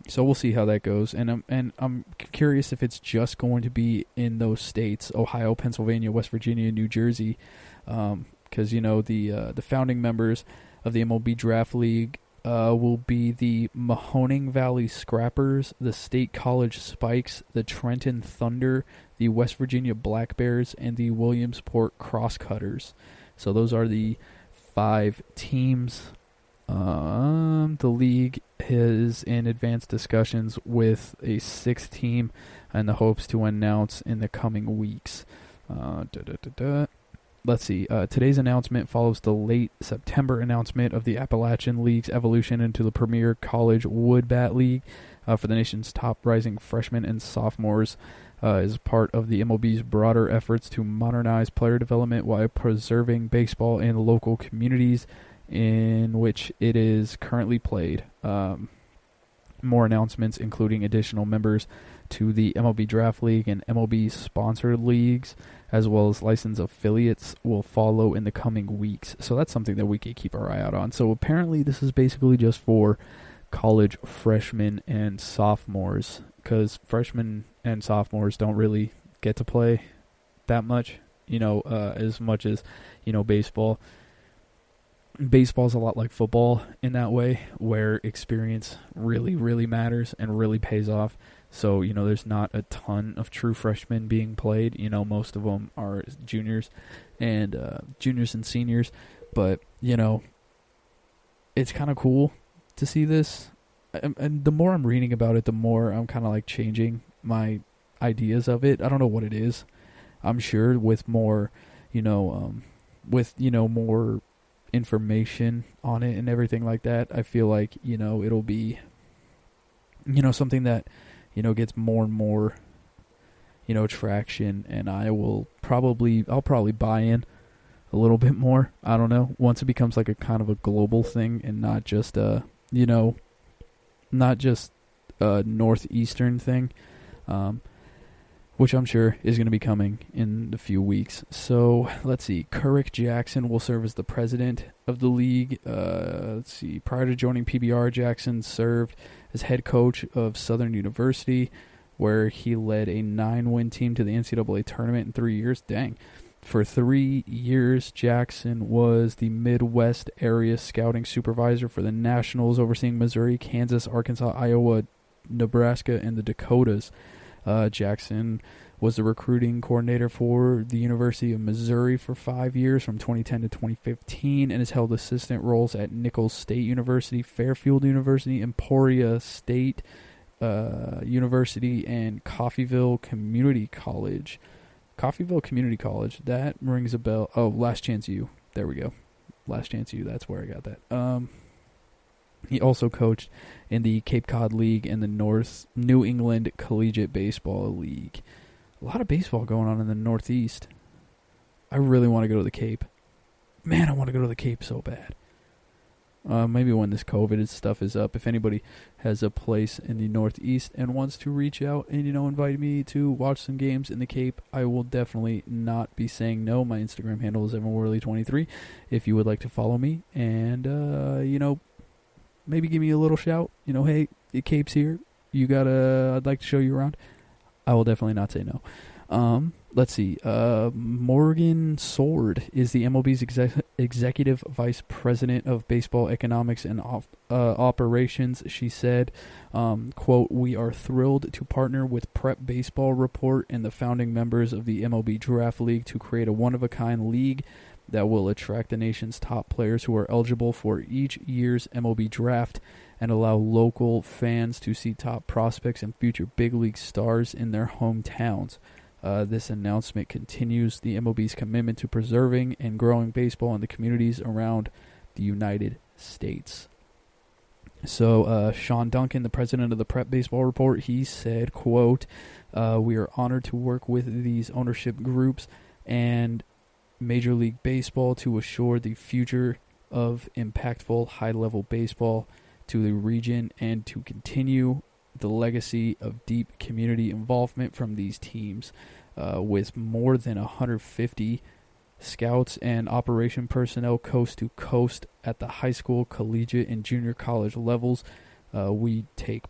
So we'll see how that goes, and I'm curious if it's just going to be in those states: Ohio, Pennsylvania, West Virginia, New Jersey, because you know the founding members of the MLB Draft League will be the Mahoning Valley Scrappers, the State College Spikes, the Trenton Thunder, the West Virginia Black Bears, and the Williamsport Crosscutters. So those are the 5 teams. The league is in advanced discussions with a 6th team and the hopes to announce in the coming weeks. Let's see. Today's announcement follows the late September announcement of the Appalachian League's evolution into the premier college wood bat league for the nation's top rising freshmen and sophomores. Is part of the MLB's broader efforts to modernize player development while preserving baseball in local communities in which it is currently played. More announcements, including additional members to the MLB Draft League and MLB-sponsored leagues, as well as licensed affiliates, will follow in the coming weeks. So that's something that we could keep our eye out on. So apparently this is basically just for college freshmen and sophomores, because freshmen and sophomores don't really get to play that much, as much as, baseball. Baseball's a lot like football in that way, where experience really, really matters and really pays off. So, there's not a ton of true freshmen being played. Most of them are juniors and seniors. But, it's kind of cool to see this. And the more I'm reading about it, the more I'm kind of like changing my ideas of it. I don't know what it is. I'm sure with more, more information on it and everything like that, I feel like, it'll be, something that, gets more and more, traction, and I'll probably buy in a little bit more. I don't know. Once it becomes like a kind of a global thing and not just a northeastern thing, which I'm sure is going to be coming in a few weeks. So, let's see. Currick Jackson will serve as the president of the league. Let's see. Prior to joining PBR, Jackson served as head coach of Southern University, where he led a 9-win team to the NCAA tournament in 3 years. Dang. For 3 years, Jackson was the Midwest area scouting supervisor for the Nationals, overseeing Missouri, Kansas, Arkansas, Iowa, Nebraska, and the Dakotas. Jackson was the recruiting coordinator for the University of Missouri for 5 years, from 2010 to 2015, and has held assistant roles at Nicholls State University, Fairfield University, Emporia State University, and Coffeyville Community College. Coffeyville Community College, that rings a bell. Oh, Last Chance U. There we go. Last Chance U, that's where I got that. He also coached in the Cape Cod League and the North New England Collegiate Baseball League. A lot of baseball going on in the Northeast. I really want to go to the Cape. Man, I want to go to the Cape so bad. Maybe when this COVID stuff is up, if anybody has a place in the Northeast and wants to reach out and, invite me to watch some games in the Cape, I will definitely not be saying no. My Instagram handle is EvanWorley23 if you would like to follow me. And, maybe give me a little shout. Hey, the Cape's here. I'd like to show you around. I will definitely not say no. Let's see. Morgan Sword is the MLB's executive vice president of baseball economics and operations. She said, quote, "We are thrilled to partner with Prep Baseball Report and the founding members of the MLB Draft League to create a one-of-a-kind league that will attract the nation's top players who are eligible for each year's MLB Draft and allow local fans to see top prospects and future big league stars in their hometowns. This announcement continues the MLB's commitment to preserving and growing baseball in the communities around the United States. So Sean Duncan, the president of the Prep Baseball Report, he said, quote, "We are honored to work with these ownership groups and Major League Baseball to assure the future of impactful high-level baseball to the region and to continue the legacy of deep community involvement from these teams." With more than 150 scouts and operation personnel coast to coast at the high school, collegiate, and junior college levels, we take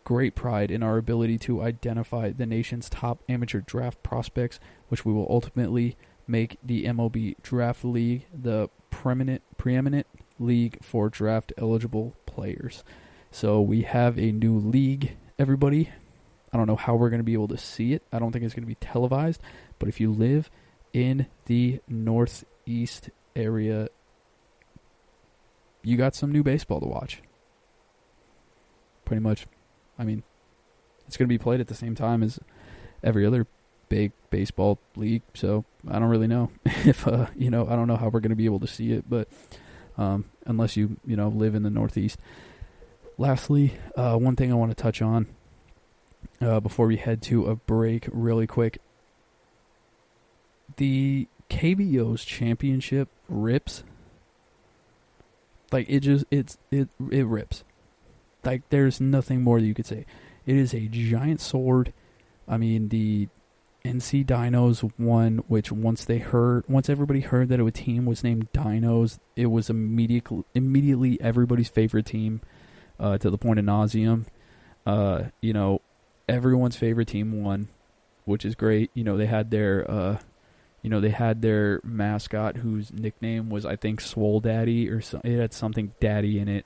great pride in our ability to identify the nation's top amateur draft prospects, which we will ultimately make the MLB Draft League the preeminent league for draft-eligible players. So we have a new league, everybody. I don't know how we're going to be able to see it. I don't think it's going to be televised. But if you live in the Northeast area, you got some new baseball to watch. Pretty much. I mean, it's going to be played at the same time as every other big baseball league. So I don't really know if, I don't know how we're going to be able to see it. But unless you live in the Northeast. Lastly, one thing I want to touch on before we head to a break really quick. The KBO's championship rips. Like, it rips. Like, there's nothing more that you could say. It is a giant sword. I mean, the NC Dinos won, which once everybody heard that a team was named Dinos, it was immediately everybody's favorite team, to the point of nauseum. Everyone's favorite team won, which is great. They had their mascot whose nickname was, I think, Swole Daddy, or it had something Daddy in it.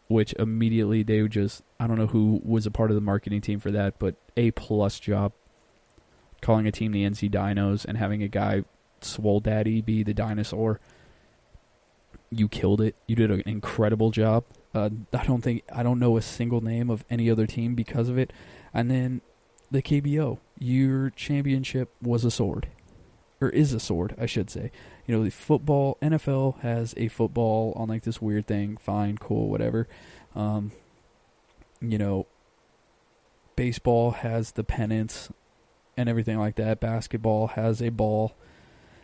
Which immediately they would I don't know who was a part of the marketing team for that, but A+ job calling a team the NC Dinos and having a guy Swole Daddy be the dinosaur. You killed it. You did an incredible job. I don't know a single name of any other team because of it. And then the KBO, your championship was a sword. Or is a sword, I should say. The football, NFL has a football on like this weird thing. Fine, cool, whatever. Baseball has the pennants and everything like that. Basketball has a ball.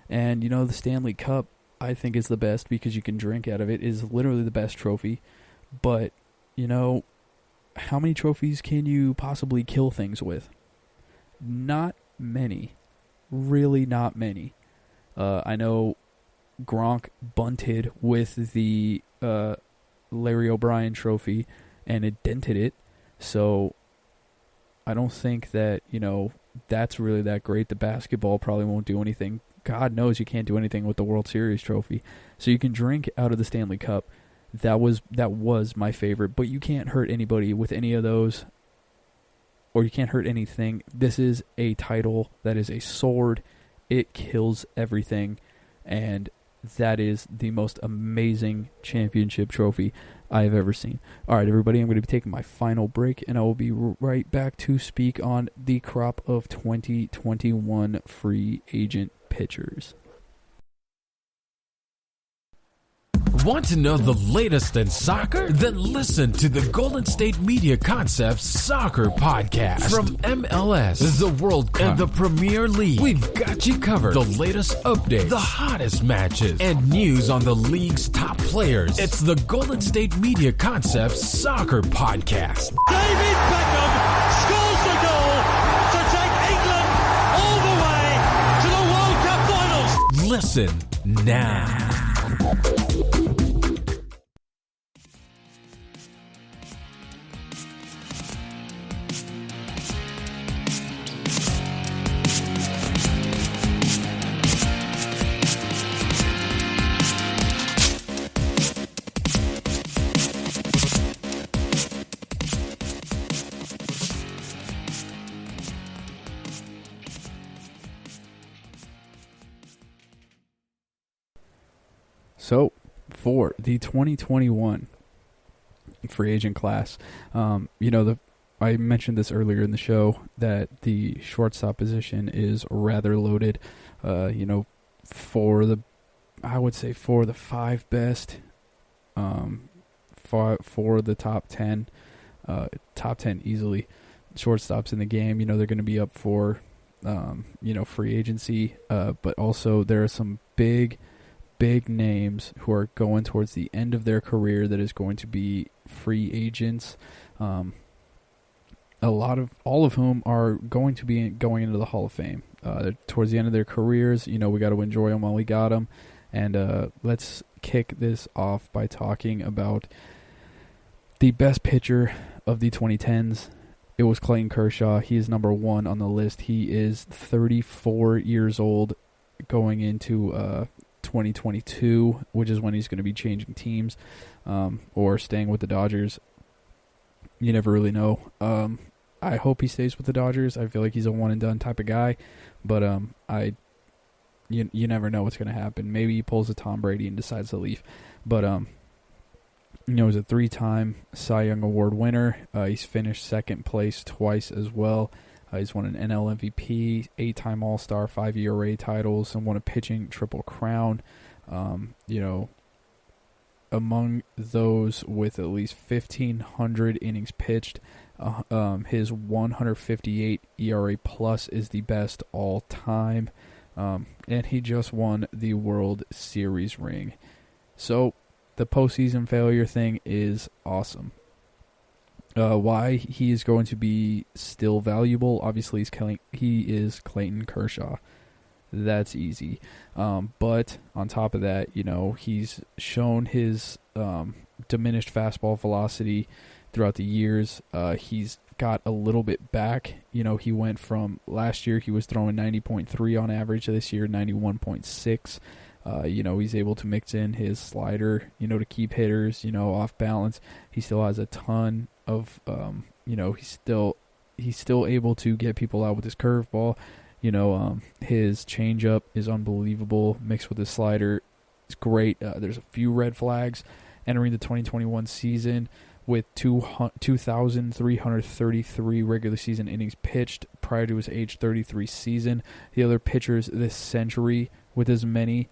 And, the Stanley Cup, I think, is the best because you can drink out of it. It is literally the best trophy. But, how many trophies can you possibly kill things with? Not many. Really not many. I know Gronk bunted with the Larry O'Brien trophy, and it dented it. So I don't think that, that's really that great. The basketball probably won't do anything. God knows you can't do anything with the World Series trophy. So you can drink out of the Stanley Cup. That was my favorite, but you can't hurt anybody with any of those, or you can't hurt anything. This is a title that is a sword. It kills everything, and that is the most amazing championship trophy I have ever seen. All right, everybody, I'm going to be taking my final break, and I will be right back to speak on the crop of 2021 free agent pitchers. Want to know the latest in soccer? Then listen to the Golden State Media Concepts Soccer Podcast. From MLS, the World Cup, and the Premier League, we've got you covered. The latest updates, the hottest matches, and news on the league's top players. It's the Golden State Media Concepts Soccer Podcast. David Beckham scores the goal to take England all the way to the World Cup finals. Listen now. for the 2021 free agent class, I mentioned this earlier in the show that the shortstop position is rather loaded. For the 5 best, for the top 10 easily shortstops in the game. They're going to be up for, free agency. But also there are some big names who are going towards the end of their career that is going to be free agents. All of whom are going to be going into the Hall of Fame. Towards the end of their careers, we got to enjoy them while we got them. And let's kick this off by talking about the best pitcher of the 2010s. It was Clayton Kershaw. He is number 1 on the list. He is 34 years old going into 2022, which is when he's going to be changing teams or staying with the Dodgers. You never really know. I hope he stays with the Dodgers. I feel like he's a one-and-done type of guy, but you never know what's going to happen. Maybe he pulls a Tom Brady and decides to leave. But, he's a 3-time Cy Young Award winner. He's finished second place twice as well. He's won an NL MVP, 8-time All-Star, 5 ERA titles, and won a pitching triple crown. Among those with at least 1,500 innings pitched, his 158 ERA plus is the best all time. And he just won the World Series ring. So the postseason failure thing is awesome. Why he is going to be still valuable, obviously he is Clayton Kershaw. That's easy. But on top of that, he's shown his diminished fastball velocity throughout the years. He's got a little bit back. He went from last year, he was throwing 90.3 on average. This year, 91.6. He's able to mix in his slider, to keep hitters, off balance. He still has a ton of, he's still able to get people out with his curveball. His changeup is unbelievable. Mixed with his slider, it's great. There's a few red flags entering the 2021 season with 2,333 regular season innings pitched prior to his age 33 season. The other pitchers this century with as many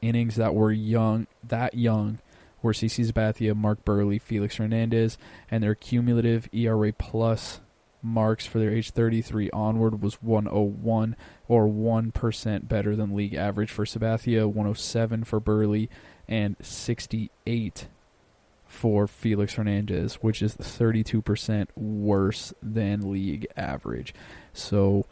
innings that were young were CC Sabathia, Mark Burley, Felix Hernandez, and their cumulative ERA plus marks for their age 33 onward was 101, or 1% better than league average for Sabathia, 107 for Burley, and 68 for Felix Hernandez, which is 32% worse than league average. So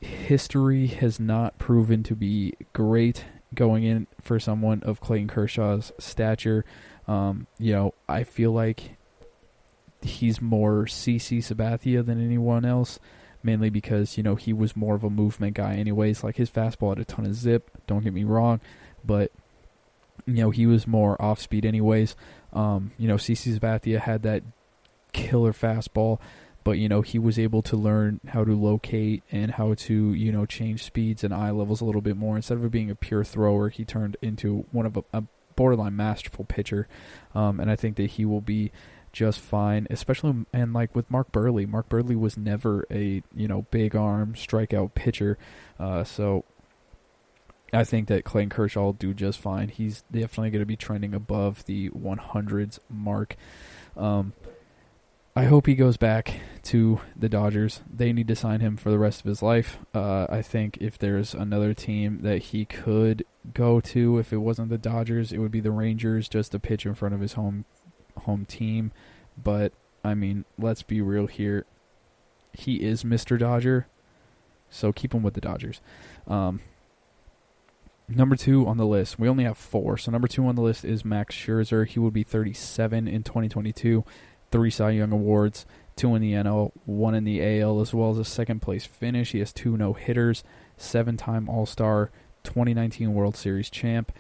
history has not proven to be great going in for someone of Clayton Kershaw's stature. I feel like he's more CC Sabathia than anyone else, mainly because, he was more of a movement guy anyways. Like, his fastball had a ton of zip, don't get me wrong, but, he was more off-speed anyways. CC Sabathia had that killer fastball, but, he was able to learn how to locate and how to, change speeds and eye levels a little bit more. Instead of being a pure thrower, he turned into one of a borderline masterful pitcher, and I think that he will be just fine, especially, and like with Mark Burley was never a, big arm strikeout pitcher, so I think that Clayton Kershaw will do just fine. He's definitely going to be trending above the 100s mark. I hope he goes back to the Dodgers. They need to sign him for the rest of his life. I think if there's another team that he could go to, if it wasn't the Dodgers, it would be the Rangers, just to pitch in front of his home team. But I mean, let's be real here. He is Mr. Dodger, so keep him with the Dodgers. Number 2 on the list, we only have 4, so number 2 on the list is Max Scherzer. He will be 37 in 2022, 3 Cy Young Awards, 2 in the NL, 1 in the AL, as well as a second place finish. He has 2 no-hitters, 7-time All-Star, 2019 World Series champ.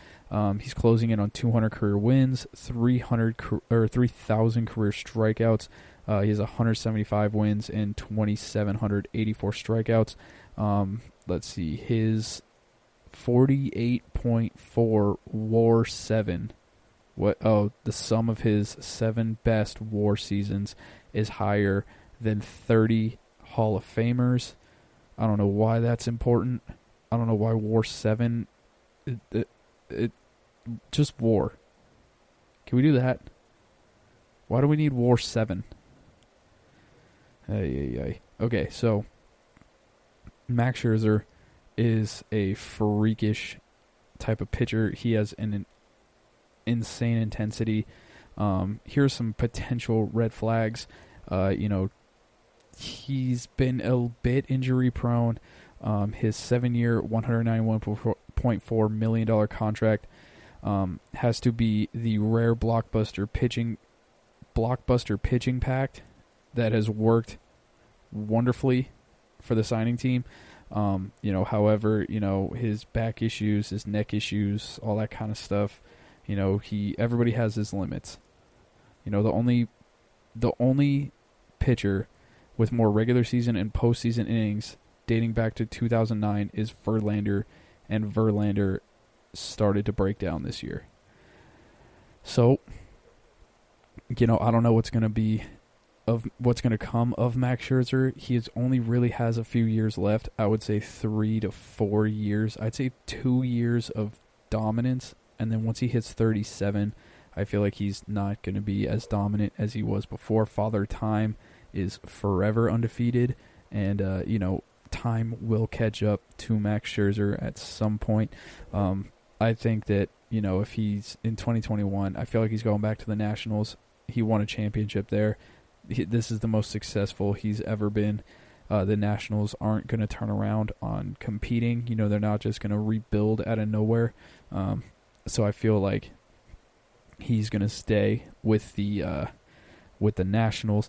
He's closing in on 200 career wins, 3,000 career strikeouts. He has 175 wins and 2,784 strikeouts. Let's see, his 48.4 WAR 7. The sum of his 7 best WAR seasons is higher than 30 Hall of Famers. I don't know why that's important. I don't know why WAR 7. It just WAR. Can we do that? Why do we need WAR 7? Okay, so Max Scherzer is a freakish type of pitcher. He has an insane intensity. Here's some potential red flags. He's been a bit injury prone. His 7-year, $191.4 million contract has to be the rare blockbuster pitching pact that has worked wonderfully for the signing team. However, his back issues, his neck issues, all that kind of stuff, everybody has his limits. The only pitcher with more regular season and postseason innings dating back to 2009 is Verlander, and Verlander started to break down this year. So, I don't know what's going to come of Max Scherzer. He only really has a few years left. I would say 3 to 4 years. I'd say 2 years of dominance, and then once he hits 37, I feel like he's not going to be as dominant as he was before. Father Time is forever undefeated, and time will catch up to Max Scherzer at some point. I think that if he's in 2021, I feel like he's going back to the Nationals. He won a championship there. This is the most successful he's ever been. The Nationals aren't going to turn around on competing. They're not just going to rebuild out of nowhere. So I feel like he's going to stay with the Nationals.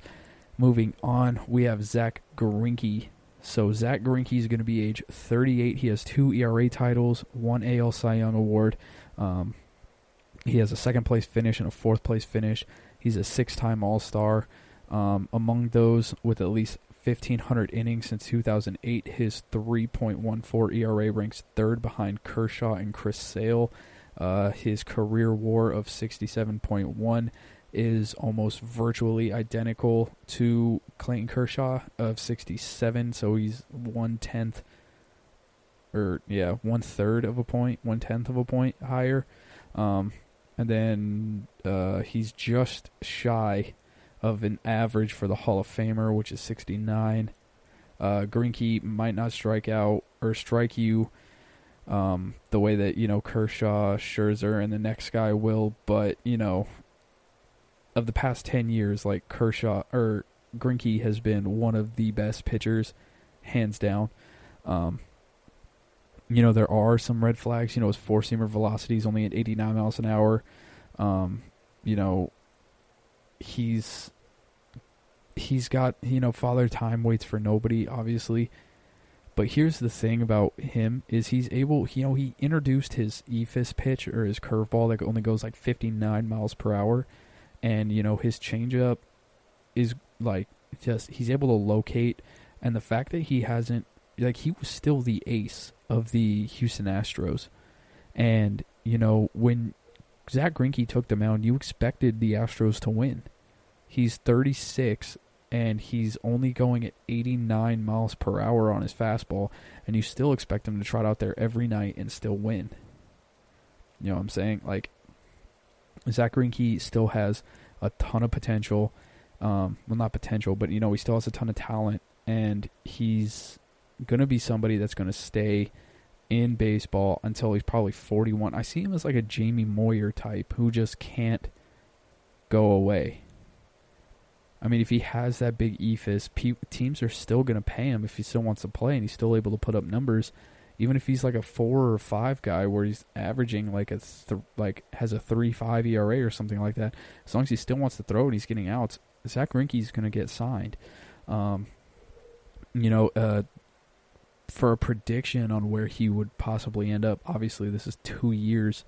Moving on, we have Zach Greinke. So Zach Greinke is going to be age 38. He has 2 ERA titles, 1 AL Cy Young Award. He has a second-place finish and a fourth-place finish. He's a 6-time All-Star. Among those with at least 1,500 innings since 2008, his 3.14 ERA ranks third behind Kershaw and Chris Sale. His career WAR of 67.1 is almost virtually identical to Clayton Kershaw of 67, so he's 1/10 of a point higher. And then he's just shy of an average for the Hall of Famer, which is 69. Greinke might not strike out or strike you the way that, Kershaw, Scherzer, and the next guy will, but, of the past 10 years, like Greinke has been one of the best pitchers, hands down. There are some red flags. His four-seamer velocity is only at 89 miles an hour. He's got, Father Time waits for nobody, obviously. But here's the thing about him is he's able, he introduced his ephus pitch or his curveball that only goes like 59 miles per hour. And, his changeup is like he's able to locate. And the fact that he hasn't, he was still the ace of the Houston Astros. And, when Zach Greinke took the mound, you expected the Astros to win. He's 36, and he's only going at 89 miles per hour on his fastball, and you still expect him to trot out there every night and still win. You know what I'm saying? Zach Greinke still has a ton of potential. Well, not potential, but, he still has a ton of talent, and he's going to be somebody that's going to stay in baseball until he's probably 41. I see him as like a Jamie Moyer type who just can't go away. I mean, if he has that big ephus, teams are still going to pay him if he still wants to play and he's still able to put up numbers. Even if he's like a 4 or 5 guy where he's averaging like has a 3.5 ERA or something like that, as long as he still wants to throw and he's getting outs, Zach Greinke's going to get signed. For a prediction on where he would possibly end up, obviously this is 2 years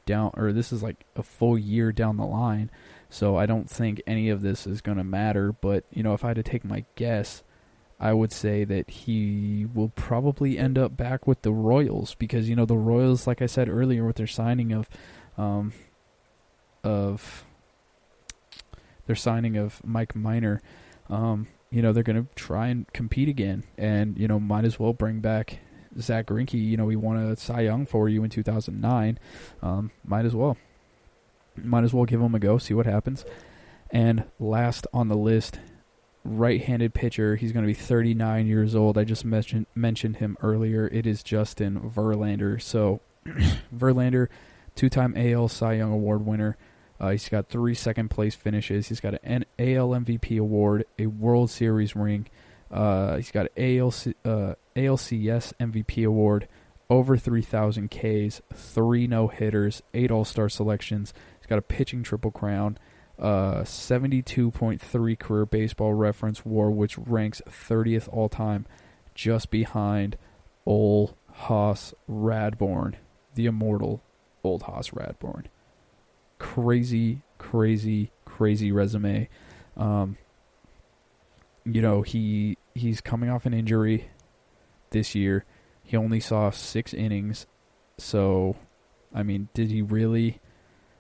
down, or this is like a full year down the line, so I don't think any of this is going to matter. But if I had to take my guess, I would say that he will probably end up back with the Royals because, the Royals, like I said earlier, with their signing of Mike Minor, they're going to try and compete again and, might as well bring back Zach Greinke. He won a Cy Young for you in 2009. Might as well give him a go, see what happens. And last on the list, right-handed pitcher. He's going to be 39 years old. I just mentioned him earlier. It is Justin Verlander. So Verlander, 2-time AL Cy Young Award winner. He's got 3 second-place finishes. He's got an AL MVP award, a World Series ring. He's got an ALCS MVP award, over 3,000 Ks, 3 no-hitters, 8 All-Star selections. He's got a pitching triple crown. 72.3 career Baseball Reference WAR, which ranks 30th all-time, just behind Old Hoss Radbourn, the immortal Old Hoss Radbourn. Crazy resume. He's coming off an injury this year. He only saw 6 innings. So, did he really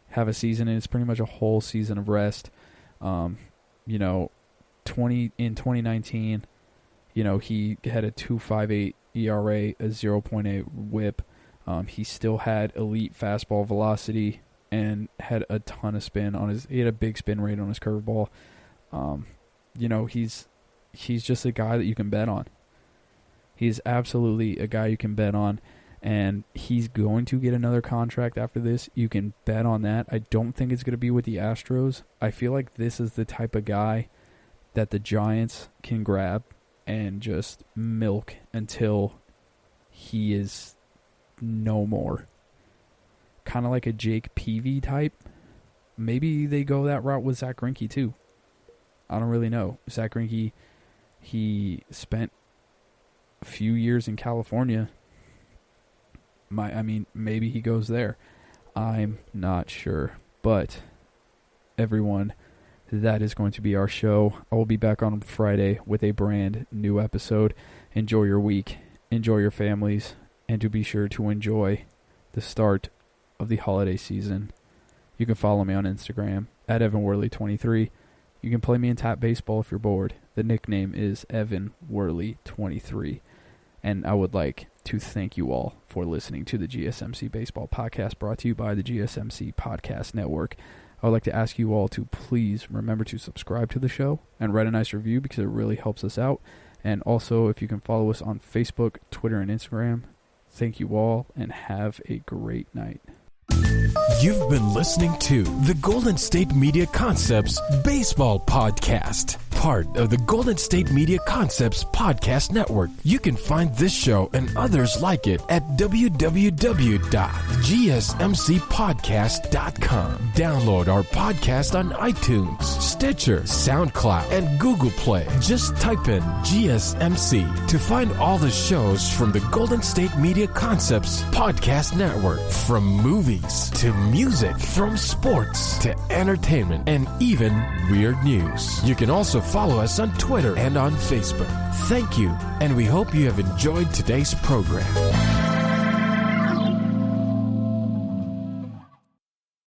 have a season? And it's pretty much a whole season of rest. In 2019, he had a 2.58 ERA, a 0.8 WHIP. He still had elite fastball velocity and had a ton of spin on his. He had a big spin rate on his curveball. He's just a guy that you can bet on. He's absolutely a guy you can bet on. And he's going to get another contract after this. You can bet on that. I don't think it's going to be with the Astros. I feel like this is the type of guy that the Giants can grab and just milk until he is no more. Kind of like a Jake Peavy type. Maybe they go that route with Zach Greinke too. I don't really know. Zach Greinke, he spent a few years in California. Maybe he goes there. I'm not sure. But, everyone, that is going to be our show. I will be back on Friday with a brand new episode. Enjoy your week. Enjoy your families. And to be sure to enjoy the start of the holiday season. You can follow me on Instagram at EvanWorley23. You can play me in Tap Baseball if you're bored. The nickname is EvanWorley23. And I would like to thank you all for listening to the GSMC Baseball Podcast, brought to you by the GSMC Podcast Network. I would like to ask you all to please remember to subscribe to the show and write a nice review because it really helps us out. And also, if you can follow us on Facebook, Twitter, and Instagram, thank you all and have a great night. You've been listening to the Golden State Media Concepts Baseball Podcast, part of the Golden State Media Concepts Podcast Network. You can find this show and others like it at www.gsmcpodcast.com. Download our podcast on iTunes, Stitcher, SoundCloud, and Google Play. Just type in GSMC to find all the shows from the Golden State Media Concepts Podcast Network, from movies to music, from sports to entertainment, and even weird news. You can also follow us on Twitter and on Facebook. Thank you, and we hope you have enjoyed today's program.